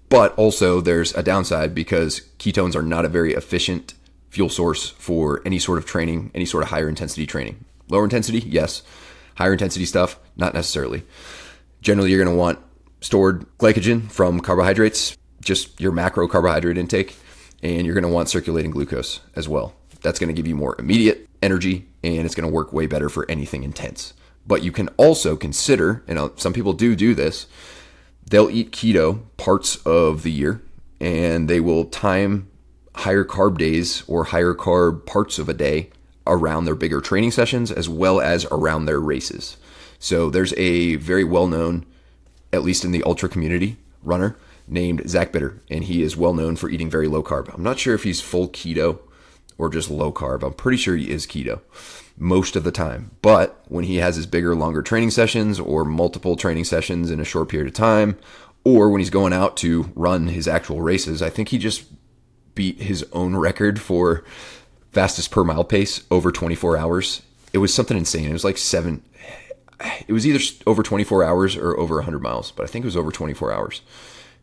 But also there's a downside because ketones are not a very efficient fuel source for any sort of training, any sort of higher intensity training. Lower intensity, yes. Higher intensity stuff, not necessarily. Generally, you're going to want stored glycogen from carbohydrates, just your macro carbohydrate intake, and you're going to want circulating glucose as well. That's going to give you more immediate energy, and it's going to work way better for anything intense. But you can also consider, and some people do this, they'll eat keto parts of the year, and they will time higher carb days or higher carb parts of a day around their bigger training sessions as well as around their races. So there's a very well-known, at least in the ultra community, runner named Zach Bitter, and he is well known for eating very low carb. I'm not sure if he's full keto or just low carb. I'm pretty sure he is keto most of the time. But when he has his bigger, longer training sessions or multiple training sessions in a short period of time, or when he's going out to run his actual races, I think he just beat his own record for fastest per mile pace over 24 hours. It was something insane. It was like it was either over 24 hours or over 100 miles, but I think it was over 24 hours.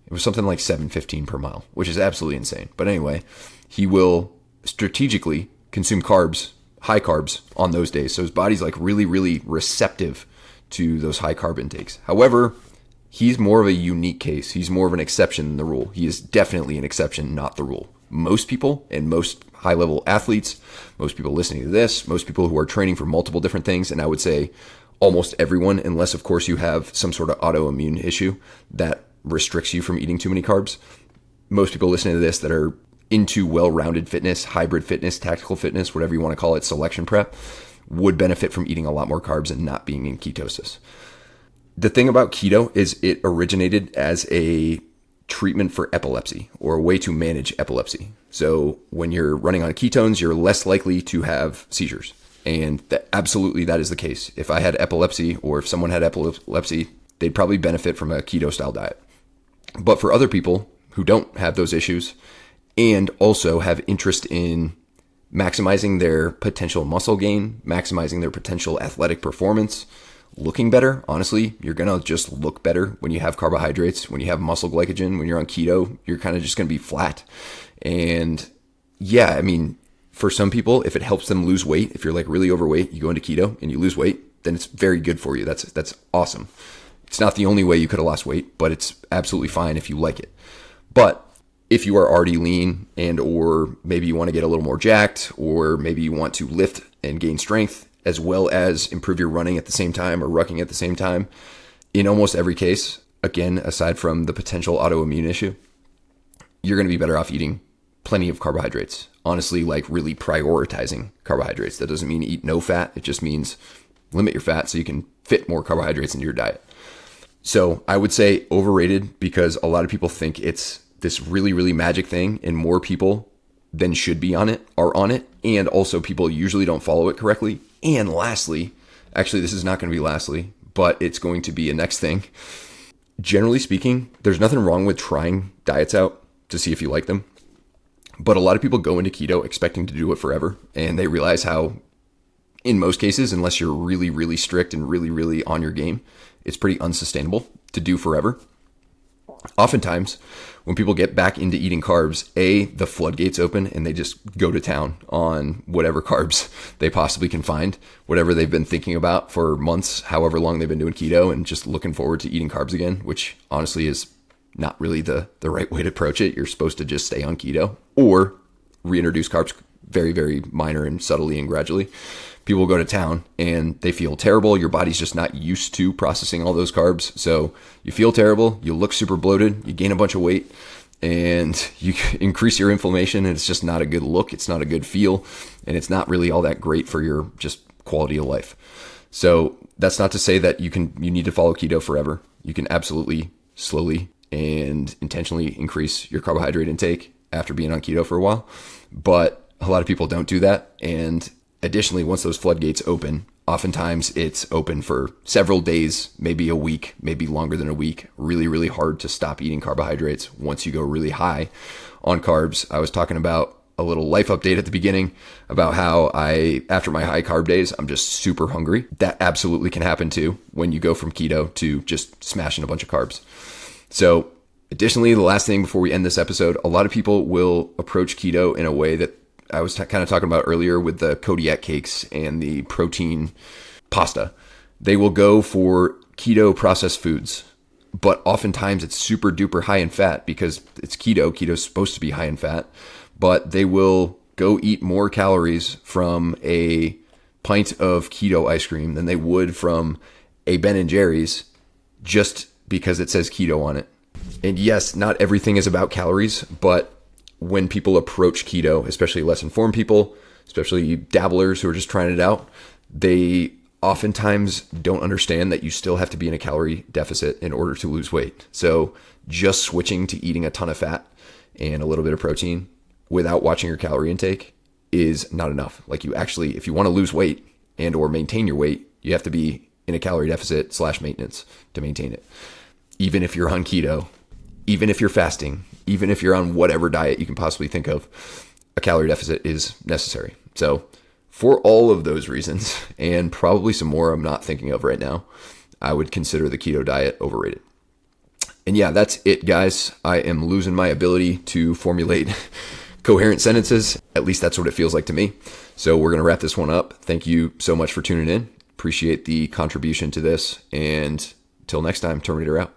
It was something like 7:15 per mile, which is absolutely insane. But anyway, he will strategically consume carbs, high carbs on those days. So his body's like really, really receptive to those high carb intakes. However, he's more of a unique case. He's more of an exception than the rule. He is definitely an exception, not the rule. Most people and most high-level athletes, most people listening to this, most people who are training for multiple different things, and I would say almost everyone, unless of course you have some sort of autoimmune issue that restricts you from eating too many carbs. Most people listening to this that are into well-rounded fitness, hybrid fitness, tactical fitness, whatever you want to call it, selection prep, would benefit from eating a lot more carbs and not being in ketosis. The thing about keto is it originated as a treatment for epilepsy or a way to manage epilepsy. So when you're running on ketones, you're less likely to have seizures. And absolutely that is the case. If I had epilepsy or if someone had epilepsy, they'd probably benefit from a keto style diet. But for other people who don't have those issues and also have interest in maximizing their potential muscle gain, maximizing their potential athletic performance, looking better, honestly, you're going to just look better when you have carbohydrates, when you have muscle glycogen. When you're on keto, you're kind of just going to be flat. And yeah, I mean, for some people, if it helps them lose weight, if you're like really overweight, you go into keto and you lose weight, then it's very good for you. That's awesome. It's not the only way you could have lost weight, but it's absolutely fine if you like it. But if you are already lean and or maybe you want to get a little more jacked, or maybe you want to lift and gain strength as well as improve your running at the same time or rucking at the same time, in almost every case, again, aside from the potential autoimmune issue, you're going to be better off eating plenty of carbohydrates. Honestly, like really prioritizing carbohydrates. That doesn't mean eat no fat. It just means limit your fat so you can fit more carbohydrates into your diet. So I would say overrated because a lot of people think it's this really, really magic thing, and more people than should be on it are on it. And also people usually don't follow it correctly. And lastly, actually, this is not going to be lastly, but it's going to be a next thing. Generally speaking, there's nothing wrong with trying diets out to see if you like them. But a lot of people go into keto expecting to do it forever. And they realize how, in most cases, unless you're really, really strict and really, really on your game, it's pretty unsustainable to do forever. Oftentimes, when people get back into eating carbs, the floodgates open and they just go to town on whatever carbs they possibly can find, whatever they've been thinking about for months, however long they've been doing keto, and just looking forward to eating carbs again, which honestly is not really the right way to approach it. You're supposed to just stay on keto or reintroduce carbs very, very minor and subtly and gradually. People go to town and they feel terrible. Your body's just not used to processing all those carbs. So you feel terrible, you look super bloated, you gain a bunch of weight, and you increase your inflammation, and it's just not a good look. It's not a good feel, and it's not really all that great for your just quality of life. So that's not to say that you need to follow keto forever. You can absolutely slowly and intentionally increase your carbohydrate intake after being on keto for a while. But a lot of people don't do that. And additionally, once those floodgates open, oftentimes it's open for several days, maybe a week, maybe longer than a week. Really, really hard to stop eating carbohydrates once you go really high on carbs. I was talking about a little life update at the beginning about how after my high carb days, I'm just super hungry. That absolutely can happen too when you go from keto to just smashing a bunch of carbs. So additionally, the last thing before we end this episode, a lot of people will approach keto in a way that I was kind of talking about earlier with the Kodiak cakes and the protein pasta. They will go for keto processed foods, but oftentimes it's super duper high in fat because it's keto. Keto's supposed to be high in fat, but they will go eat more calories from a pint of keto ice cream than they would from a Ben & Jerry's just because it says keto on it. And yes, not everything is about calories, but when people approach keto, especially less informed people, especially dabblers who are just trying it out, they oftentimes don't understand that you still have to be in a calorie deficit in order to lose weight. So just switching to eating a ton of fat and a little bit of protein without watching your calorie intake is not enough. Like you actually, if you want to lose weight and or maintain your weight, you have to be in a calorie deficit / maintenance to maintain it. Even if you're on keto, even if you're fasting, even if you're on whatever diet you can possibly think of, a calorie deficit is necessary. So for all of those reasons, and probably some more I'm not thinking of right now, I would consider the keto diet overrated. And yeah, that's it, guys. I am losing my ability to formulate coherent sentences. At least that's what it feels like to me. So we're going to wrap this one up. Thank you so much for tuning in. Appreciate the contribution to this. And till next time, Terminator out.